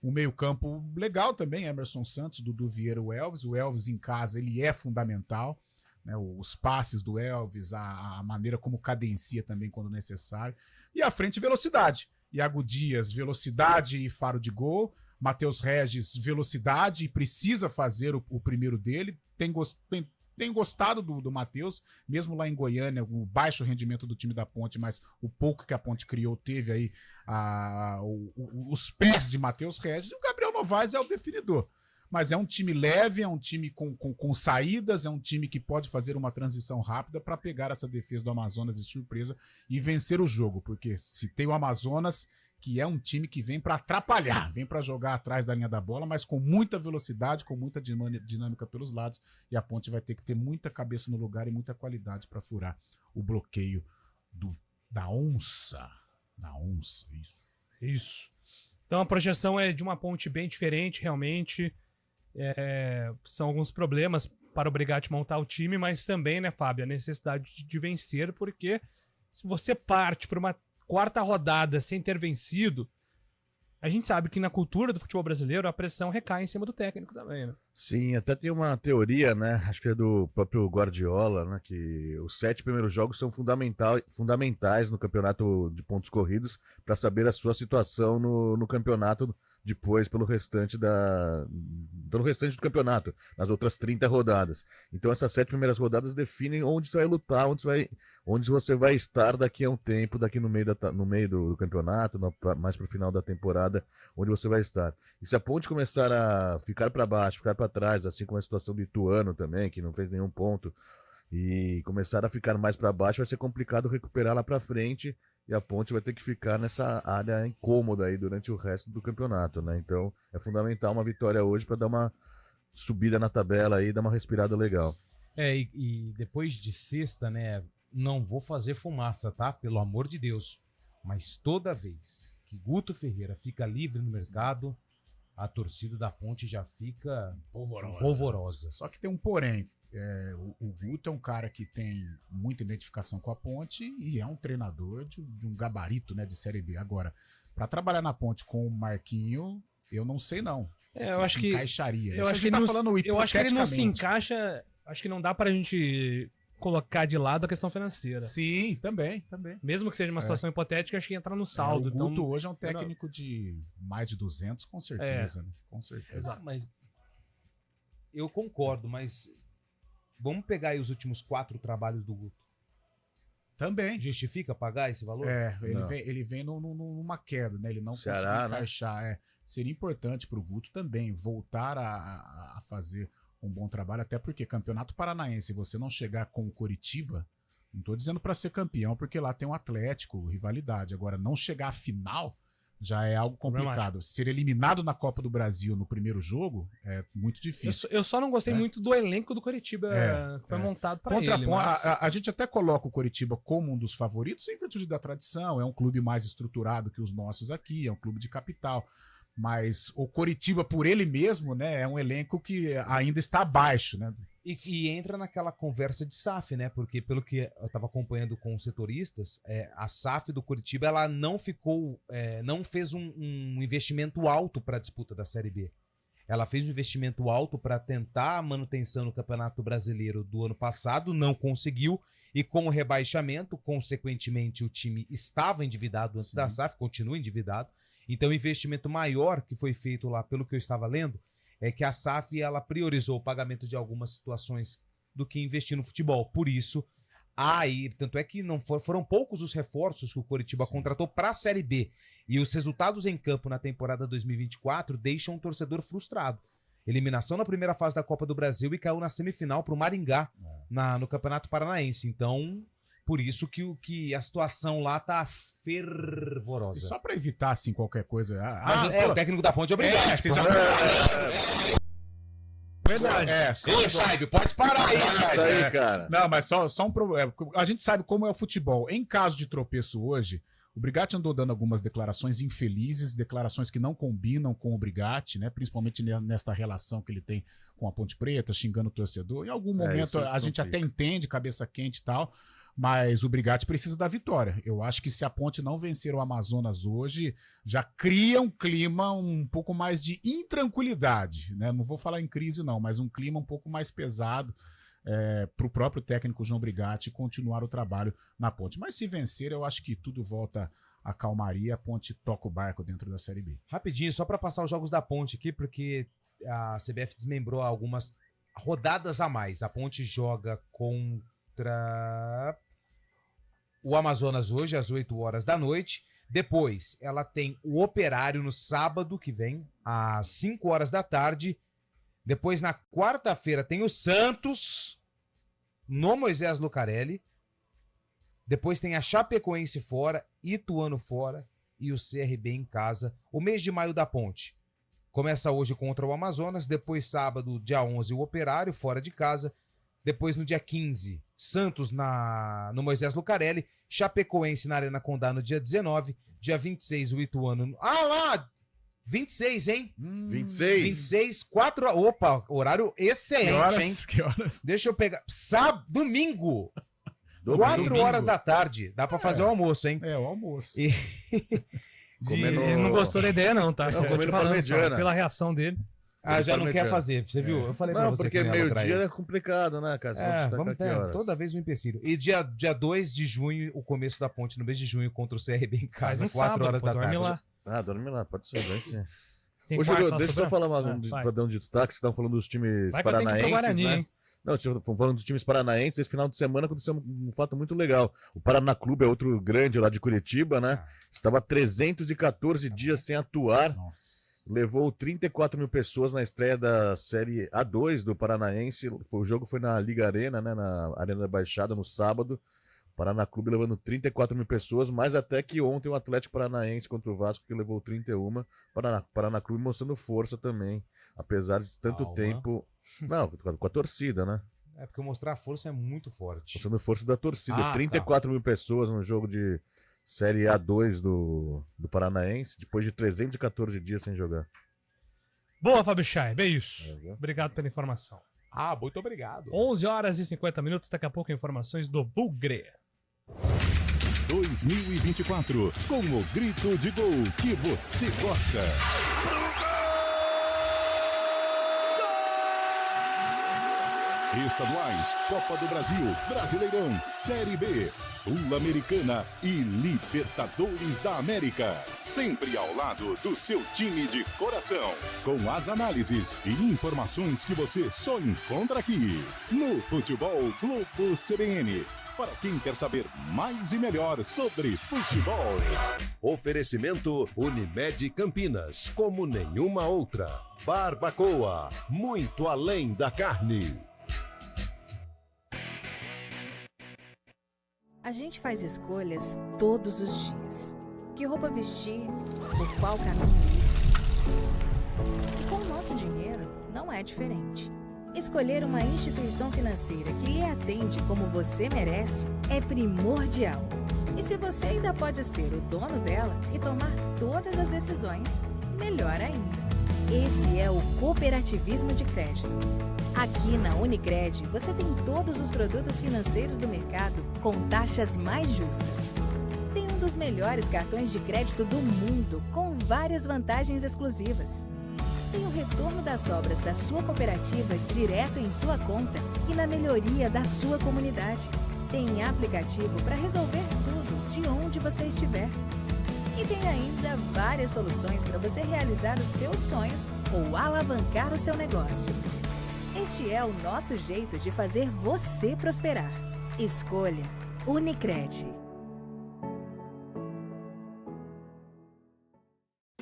O meio-campo legal também, Emerson Santos, Dudu Vieira, o Elvis. O Elvis em casa, ele é fundamental. Né, os passes do Elvis, a maneira como cadencia também quando necessário. E à frente, velocidade. Iago Dias, velocidade e faro de gol. Matheus Regis, velocidade e precisa fazer o primeiro dele. Tenho gostado do Matheus, mesmo lá em Goiânia, o baixo rendimento do time da Ponte, mas o pouco que a Ponte criou teve aí os pés de Matheus Regis. E o Gabriel Novaes é o definidor. Mas é um time leve, é um time com saídas, é um time que pode fazer uma transição rápida para pegar essa defesa do Amazonas de surpresa e vencer o jogo, porque se tem o Amazonas, que é um time que vem para atrapalhar, vem para jogar atrás da linha da bola, mas com muita velocidade, com muita dinâmica pelos lados, e a Ponte vai ter que ter muita cabeça no lugar e muita qualidade para furar o bloqueio da onça. Da onça, isso. Isso. Então a projeção é de uma Ponte bem diferente, realmente. São alguns problemas para o Brigatti montar o time, mas também, né, Fábio, a necessidade de vencer, porque se você parte para uma quarta rodada sem ter vencido, a gente sabe que na cultura do futebol brasileiro a pressão recai em cima do técnico também, né? Sim, até tem uma teoria, né? Acho que é do próprio Guardiola, né? Que os 7 primeiros jogos são fundamentais no campeonato de pontos corridos para saber a sua situação no campeonato depois pelo restante do campeonato, nas outras 30 rodadas. Então essas 7 primeiras rodadas definem onde você vai lutar, onde você vai estar daqui a um tempo, daqui no meio do campeonato, mais pro final da temporada, onde você vai estar. E se a Ponte começar a ficar para baixo, ficar para trás, assim como a situação do Ituano também, que não fez nenhum ponto, e começar a ficar mais para baixo, vai ser complicado recuperar lá para frente. e a Ponte vai ter que ficar nessa área incômoda aí durante o resto do campeonato, né? Então é fundamental uma vitória hoje para dar uma subida na tabela aí, dar uma respirada legal. E depois de sexta, né? Não vou fazer fumaça, tá? Pelo amor de Deus. Mas toda vez que Guto Ferreira fica livre no mercado, a torcida da Ponte já fica polvorosa. Só que tem um porém. O Guto é um cara que tem muita identificação com a Ponte e é um treinador de um gabarito, né, de Série B. Agora, para trabalhar na Ponte com o Marquinho, eu não sei não. Eu acho que encaixaria. Eu acho que ele não se encaixa. Acho que não dá pra gente colocar de lado a questão financeira. Sim, também. Mesmo que seja uma situação hipotética, acho que entra no saldo. O Guto hoje é um técnico de mais de 200, com certeza. Né? Com certeza. Mas eu concordo, mas vamos pegar aí os últimos 4 trabalhos do Guto. Também. Justifica pagar esse valor? Ele vem numa queda, né? Ele não conseguiu encaixar. Né? Seria importante para o Guto também voltar a fazer um bom trabalho, até porque Campeonato Paranaense, você não chegar com o Coritiba, não tô dizendo para ser campeão, porque lá tem um Atlético, rivalidade. Agora, não chegar à final já é algo complicado. Ser eliminado na Copa do Brasil no primeiro jogo é muito difícil. Eu só não gostei muito do elenco do Coritiba que foi montado para ele. Mas... A gente até coloca o Coritiba como um dos favoritos em virtude da tradição, é um clube mais estruturado que os nossos aqui, é um clube de capital. Mas o Coritiba, por ele mesmo, né, é um elenco que ainda está abaixo, né? E entra naquela conversa de SAF, né? Porque pelo que eu estava acompanhando com os setoristas, a SAF do Coritiba ela não fez um investimento alto para a disputa da Série B. Ela fez um investimento alto para tentar a manutenção no Campeonato Brasileiro do ano passado, não conseguiu, e com o rebaixamento, consequentemente, o time estava endividado antes da SAF, continua endividado. Então, o investimento maior que foi feito lá, pelo que eu estava lendo, é que a SAF ela priorizou o pagamento de algumas situações do que investir no futebol. Por isso, tanto é que não foram poucos os reforços que o Coritiba contratou para a Série B. E os resultados em campo na temporada 2024 deixam o torcedor frustrado. Eliminação na primeira fase da Copa do Brasil e caiu na semifinal para o Maringá no Campeonato Paranaense. Então... Por isso que a situação lá tá fervorosa. E só para evitar, assim, qualquer coisa... o técnico da Ponte é obrigado. Verdade. Sabe, pode parar aí. Isso aí, cara. Não, mas só um problema. A gente sabe como é o futebol. Em caso de tropeço hoje, o Brigatti andou dando algumas declarações infelizes, declarações que não combinam com o Brigatti, né? Principalmente nesta relação que ele tem com a Ponte Preta, xingando o torcedor. Em algum momento a gente até entende, cabeça quente e tal... Mas o Brigatti precisa da vitória. Eu acho que se a Ponte não vencer o Amazonas hoje, já cria um clima um pouco mais de intranquilidade, né? Não vou falar em crise não, mas um clima um pouco mais pesado para o próprio técnico João Brigatti continuar o trabalho na Ponte. Mas se vencer, eu acho que tudo volta à calmaria, a Ponte toca o barco dentro da Série B. Rapidinho, só para passar os jogos da Ponte aqui, porque a CBF desmembrou algumas rodadas a mais. A Ponte joga contra o Amazonas hoje, às 8 horas da noite. Depois, ela tem o Operário no sábado, que vem, às 5 horas da tarde. Depois, na quarta-feira, tem o Santos, no Moisés Lucarelli. Depois tem a Chapecoense fora, Ituano fora e o CRB em casa. O mês de maio da Ponte começa hoje contra o Amazonas. Depois, sábado, dia 11, o Operário, fora de casa. Depois, no dia 15, Santos no Moisés Lucarelli. Chapecoense na Arena Condá no dia 19. Dia 26, o Ituano... 26, hein? 26? 26, 4... Opa, horário excelente, hein? Que horas? Deixa eu pegar... Domingo! Domingo. 4 horas da tarde. Dá pra fazer o almoço, hein? O almoço. Ele não gostou da ideia não, tá? Não, comendo parmegiana. Pela reação dele. Já não quer fazer, você viu? Eu falei pra você. Não, porque meio-dia é complicado, né, cara? Vamos ter toda vez um empecilho. E dia 2 de junho, o começo da Ponte, no mês de junho, contra o CRB em casa, 4 horas da tarde. Lá. Dorme lá, pode ser, vai sim. Ô, Júlio, deixa eu só falar pra dar um destaque, vocês estão falando dos times paranaenses, Guarani, né? Hein? Não, falando dos times paranaenses, esse final de semana aconteceu um fato muito legal. O Paraná Clube é outro grande lá de Curitiba, né? Estava 314 dias sem atuar. Nossa. Levou 34 mil pessoas na estreia da Série A2 do Paranaense. O jogo foi na Liga Arena, né? Na Arena da Baixada, no sábado. Paraná Clube levando 34 mil pessoas, mais até que ontem o Atlético Paranaense contra o Vasco, que levou 31. Paraná Clube mostrando força também, apesar de tanto tempo... Não, com a torcida, né? É, porque mostrar a força é muito forte. Mostrando força da torcida. 34 mil pessoas no jogo de Série A2 do Paranaense, depois de 314 dias sem jogar. Boa, Fábio Chaib, é isso. Obrigado pela informação. Muito obrigado. 11 horas e 50 minutos, daqui a pouco informações do Bugre. 2024, com o grito de gol que você gosta. Estaduais, Copa do Brasil, Brasileirão, Série B, Sul-Americana e Libertadores da América. Sempre ao lado do seu time de coração. Com as análises e informações que você só encontra aqui. No Futebol Globo CBN. Para quem quer saber mais e melhor sobre futebol. Oferecimento Unimed Campinas, como nenhuma outra. Barbacoa, muito além da carne. A gente faz escolhas todos os dias. Que roupa vestir, por qual caminho ir. E com o nosso dinheiro, não é diferente. Escolher uma instituição financeira que lhe atende como você merece é primordial. E se você ainda pode ser o dono dela e tomar todas as decisões, melhor ainda. Esse é o cooperativismo de crédito. Aqui na Unicred, você tem todos os produtos financeiros do mercado com taxas mais justas. Tem um dos melhores cartões de crédito do mundo, com várias vantagens exclusivas. Tem o retorno das sobras da sua cooperativa direto em sua conta e na melhoria da sua comunidade. Tem aplicativo para resolver tudo de onde você estiver. E tem ainda várias soluções para você realizar os seus sonhos ou alavancar o seu negócio. Este é o nosso jeito de fazer você prosperar. Escolha Unicred.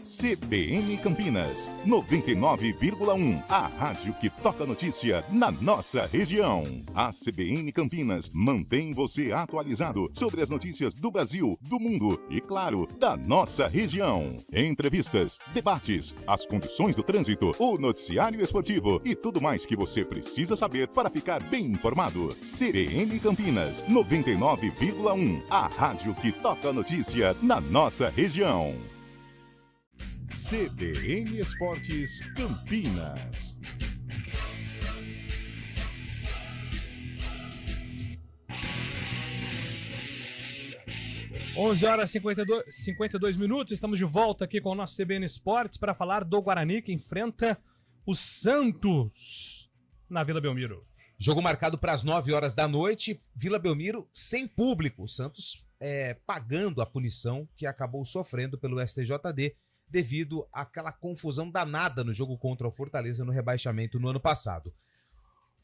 CBN Campinas, 99,1. A rádio que toca notícia na nossa região. A CBN Campinas mantém você atualizado sobre as notícias do Brasil, do mundo e, claro, da nossa região. Entrevistas, debates, as condições do trânsito, o noticiário esportivo e tudo mais que você precisa saber para ficar bem informado. CBN Campinas, 99,1. A rádio que toca notícia na nossa região. CBN Esportes Campinas. Onze horas e 52 minutos, estamos de volta aqui com o nosso CBN Esportes para falar do Guarani que enfrenta o Santos na Vila Belmiro. Jogo marcado para as 9 horas da noite, Vila Belmiro sem público. O Santos pagando a punição que acabou sofrendo pelo STJD devido àquela confusão danada no jogo contra o Fortaleza no rebaixamento no ano passado.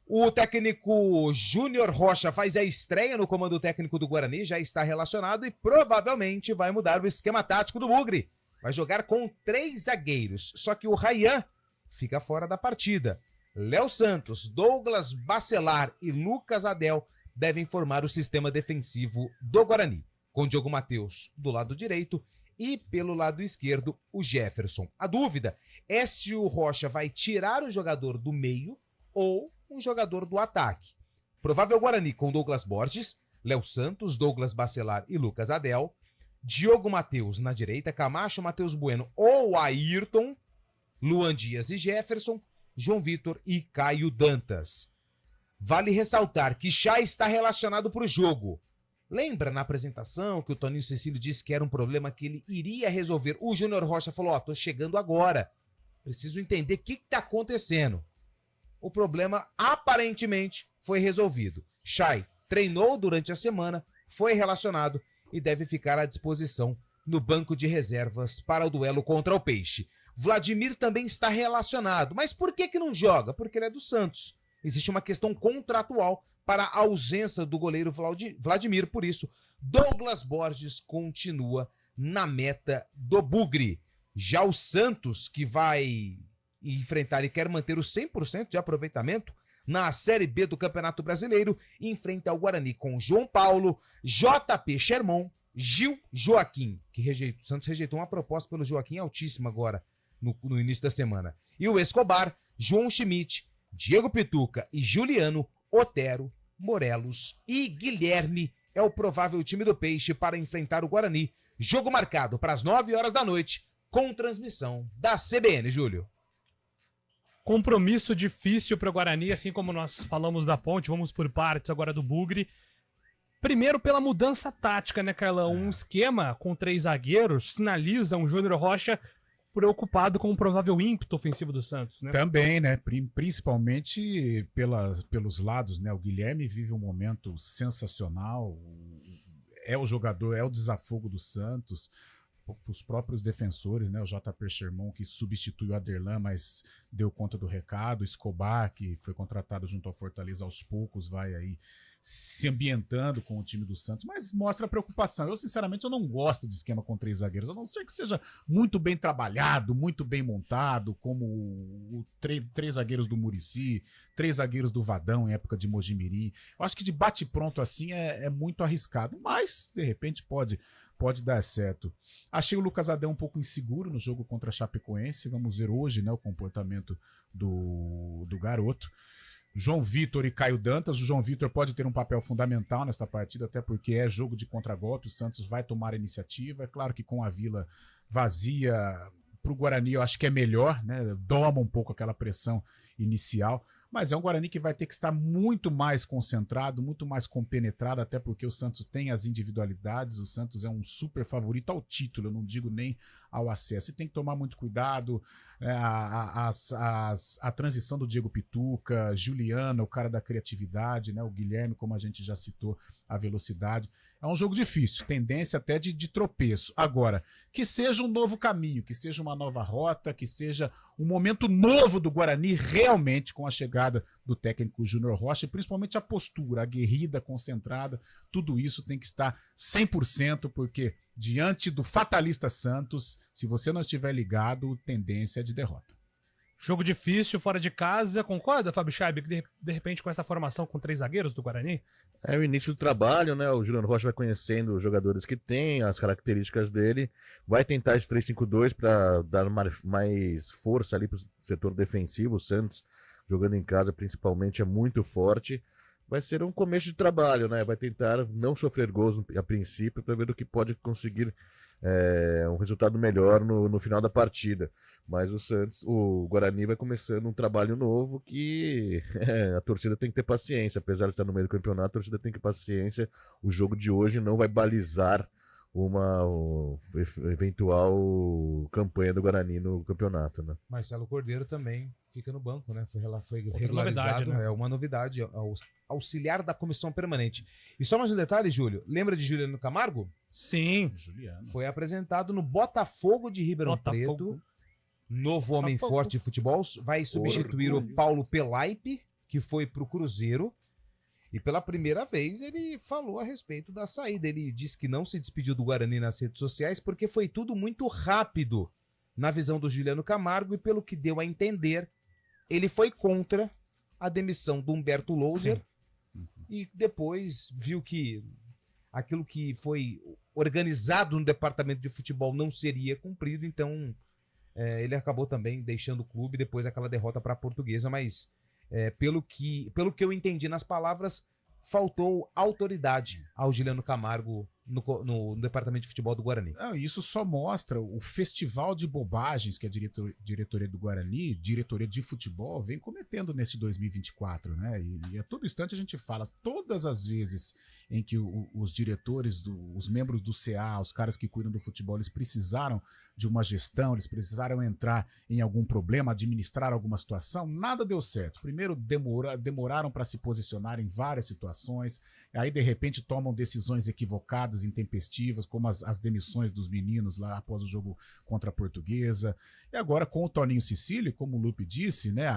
O técnico Júnior Rocha faz a estreia no comando técnico do Guarani, já está relacionado e provavelmente vai mudar o esquema tático do Bugre. Vai jogar com 3 zagueiros, só que o Ryan fica fora da partida. Léo Santos, Douglas Bacelar e Lucas Adel devem formar o sistema defensivo do Guarani, com Diogo Matheus do lado direito e pelo lado esquerdo o Jefferson. A dúvida é se o Rocha vai tirar o jogador do meio ou um jogador do ataque. Provável Guarani com Douglas Borges, Léo Santos, Douglas Bacelar e Lucas Adel, Diogo Matheus na direita, Camacho, Matheus Bueno ou Ayrton, Luan Dias e Jefferson, João Vitor e Caio Dantas. Vale ressaltar que Chay está relacionado para o jogo. Lembra na apresentação que o Toninho Cecílio disse que era um problema que ele iria resolver? O Júnior Rocha falou, tô chegando agora. Preciso entender o que está acontecendo. O problema aparentemente foi resolvido. Chay treinou durante a semana, foi relacionado e deve ficar à disposição no banco de reservas para o duelo contra o Peixe. Vladimir também está relacionado. Mas por que não joga? Porque ele é do Santos. Existe uma questão contratual para a ausência do goleiro Vladimir. Por isso, Douglas Borges continua na meta do Bugre. Já o Santos, que vai enfrentar e quer manter o 100% de aproveitamento na Série B do Campeonato Brasileiro, enfrenta o Guarani com João Paulo, JP Sherman, Gil Joaquim, que o Santos rejeitou uma proposta pelo Joaquim altíssima agora, no início da semana. E o Escobar, João Schmidt, Diego Pituca e Juliano, Otero, Morelos e Guilherme é o provável time do Peixe para enfrentar o Guarani. Jogo marcado para as 9 horas da noite, com transmissão da CBN, Júlio. Compromisso difícil para o Guarani, assim como nós falamos da Ponte, vamos por partes agora do Bugre. Primeiro pela mudança tática, né, Carlão? Um esquema com 3 zagueiros sinaliza um Júnior Rocha preocupado com o provável ímpeto ofensivo do Santos, né? Também, né? Principalmente pelos lados, né? O Guilherme vive um momento sensacional, é o jogador, é o desafogo do Santos. Os próprios defensores, né? O JP Sherman, que substituiu o Aderlan, mas deu conta do recado. Escobar, que foi contratado junto ao Fortaleza, aos poucos vai aí se ambientando com o time do Santos, mas mostra a preocupação. Eu, sinceramente, eu não gosto de esquema com 3 zagueiros, a não ser que seja muito bem trabalhado, muito bem montado, como o 3 zagueiros do Muricy, 3 zagueiros do Vadão em época de Mojimirim. Eu acho que de bate-pronto assim é muito arriscado, mas, de repente, pode dar certo. Achei o Lucas Adé um pouco inseguro no jogo contra a Chapecoense. Vamos ver hoje, né, o comportamento do garoto. João Vitor e Caio Dantas. O João Vitor pode ter um papel fundamental nesta partida, até porque é jogo de contragolpe. O Santos vai tomar a iniciativa. É claro que com a Vila vazia, para o Guarani eu acho que é melhor, né? Doma um pouco aquela pressão inicial. Mas é um Guarani que vai ter que estar muito mais concentrado, muito mais compenetrado, até porque o Santos tem as individualidades, o Santos é um super favorito ao título, eu não digo nem ao acesso. E tem que tomar muito cuidado, a transição do Diego Pituca, Juliano, o cara da criatividade, né? O Guilherme, como a gente já citou, a velocidade. É um jogo difícil, tendência até de tropeço. Agora, que seja um novo caminho, que seja uma nova rota, que seja um momento novo do Guarani, realmente com a chegada do técnico Júnior Rocha, e principalmente a postura, aguerrida, concentrada, tudo isso tem que estar 100%, porque diante do fatalista Santos, se você não estiver ligado, tendência é de derrota. Jogo difícil, fora de casa. Concorda, Fábio Scheib, que de repente com essa formação com 3 zagueiros do Guarani? É o início do trabalho, né? O Júnior Rocha vai conhecendo os jogadores que tem, as características dele. Vai tentar esse 3-5-2 para dar mais força ali para o setor defensivo. O Santos, jogando em casa principalmente, é muito forte. Vai ser um começo de trabalho, né? Vai tentar não sofrer gols a princípio para ver do que pode conseguir um resultado melhor no final da partida. Mas o Guarani vai começando um trabalho novo que a torcida tem que ter paciência. Apesar de estar no meio do campeonato, a torcida tem que ter paciência. O jogo de hoje não vai balizar uma eventual campanha do Guarani no campeonato, né? Marcelo Cordeiro também fica no banco, né? Foi Outra regularizado, novidade, né? É uma novidade, auxiliar da comissão permanente. E só mais um detalhe, Júlio, lembra de Juliano Camargo? Sim. Juliano. Foi apresentado no Botafogo de Ribeirão Preto, novo homem forte de futebol, vai substituir o Paulo Pelaipe, que foi pro Cruzeiro. E pela primeira vez ele falou a respeito da saída. Ele disse que não se despediu do Guarani nas redes sociais porque foi tudo muito rápido na visão do Juliano Camargo, e pelo que deu a entender, ele foi contra a demissão do Humberto Louser e depois viu que aquilo que foi organizado no departamento de futebol não seria cumprido, então ele acabou também deixando o clube depois daquela derrota para a Portuguesa, mas pelo que eu entendi nas palavras, faltou autoridade ao Juliano Camargo no departamento de futebol do Guarani. Não, isso só mostra o festival de bobagens que a diretoria do Guarani, diretoria de futebol, vem cometendo nesse 2024, né? E a todo instante a gente fala, todas as vezes em que os diretores, os membros do CA, os caras que cuidam do futebol, eles precisaram de uma gestão, eles precisaram entrar em algum problema, administrar alguma situação, nada deu certo. Primeiro demoraram para se posicionar em várias situações, aí de repente tomam decisões equivocadas, intempestivas, como as demissões dos meninos lá após o jogo contra a Portuguesa. E agora com o Toninho Cecílio, como o Lupe disse, né,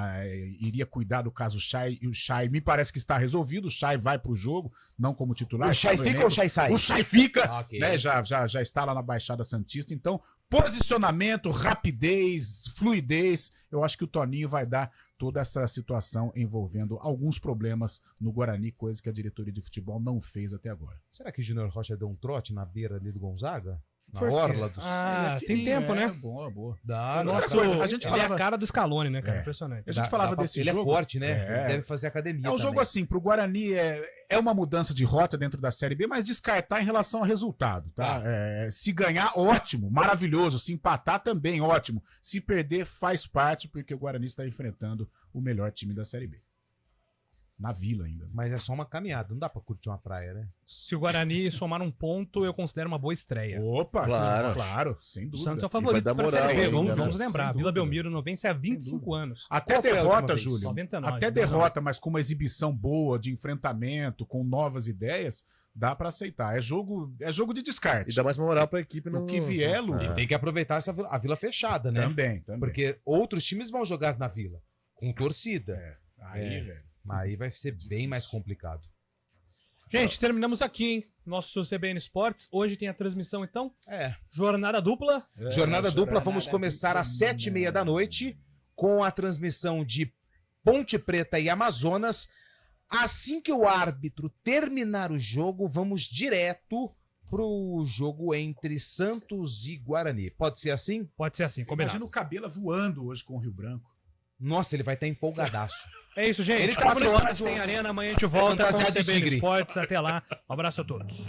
iria cuidar do caso Chay, e o Chay me parece que está resolvido, o Chay vai pro jogo, não como titular. O Chay fica ou o Chay sai? O Chay fica, Okay. né, já está lá na Baixada Santista, então posicionamento, rapidez, fluidez. Eu acho que o Toninho vai dar toda essa situação envolvendo alguns problemas no Guarani, coisa que a diretoria de futebol não fez até agora. Será que o Júnior Rocha deu um trote na beira ali do Gonzaga? Na Por quê? orla do tem tempo, né? Boa, boa. Dá, Nossa, a gente ele falava... é a cara do Scaloni, né, cara? Impressionante. A gente falava desse ele jogo. Ele é forte, né? Ele deve fazer academia. É um jogo assim, pro Guarani é uma mudança de rota dentro da Série B, mas descartar em relação ao resultado, tá? Se ganhar, ótimo, maravilhoso. Se empatar também, ótimo. Se perder, faz parte, porque o Guarani está enfrentando o melhor time da Série B. Na Vila ainda. Mas é só uma caminhada, não dá pra curtir uma praia, né? Se o Guarani somar um ponto, eu considero uma boa estreia. Opa, claro, sem O dúvida. Santos é o favorito dar para a moral Série B. ainda, Vamos né? lembrar, Sem a Vila dúvida. Belmiro não vence há 25 anos. Até Qual foi a última derrota, vez? Júlio. 99, Até derrota, mas com uma exibição boa, de enfrentamento, com novas ideias, dá pra aceitar. É jogo de descarte. E dá mais moral pra equipe. O que vier, Lu. E tem que aproveitar a Vila fechada, né? Também. Porque outros times vão jogar na Vila, com torcida. Velho. Aí vai ser bem mais complicado. Gente, terminamos aqui, hein? Nosso CBN Esportes. Hoje tem a transmissão, então. É. Jornada dupla. Jornada dupla, vamos começar às 7h30 da noite com a transmissão de Ponte Preta e Amazonas. Assim que o árbitro terminar o jogo, vamos direto pro jogo entre Santos e Guarani. Pode ser assim? Pode ser assim, combinado. Imagina o Cabela voando hoje com o Rio Branco. Nossa, ele vai estar empolgadaço. É isso, gente. Ele tava no 4 horas estádio. tem Arena. Amanhã a gente volta com o Fantasiado de CBN tigre. Esportes. Até lá. Um abraço a todos.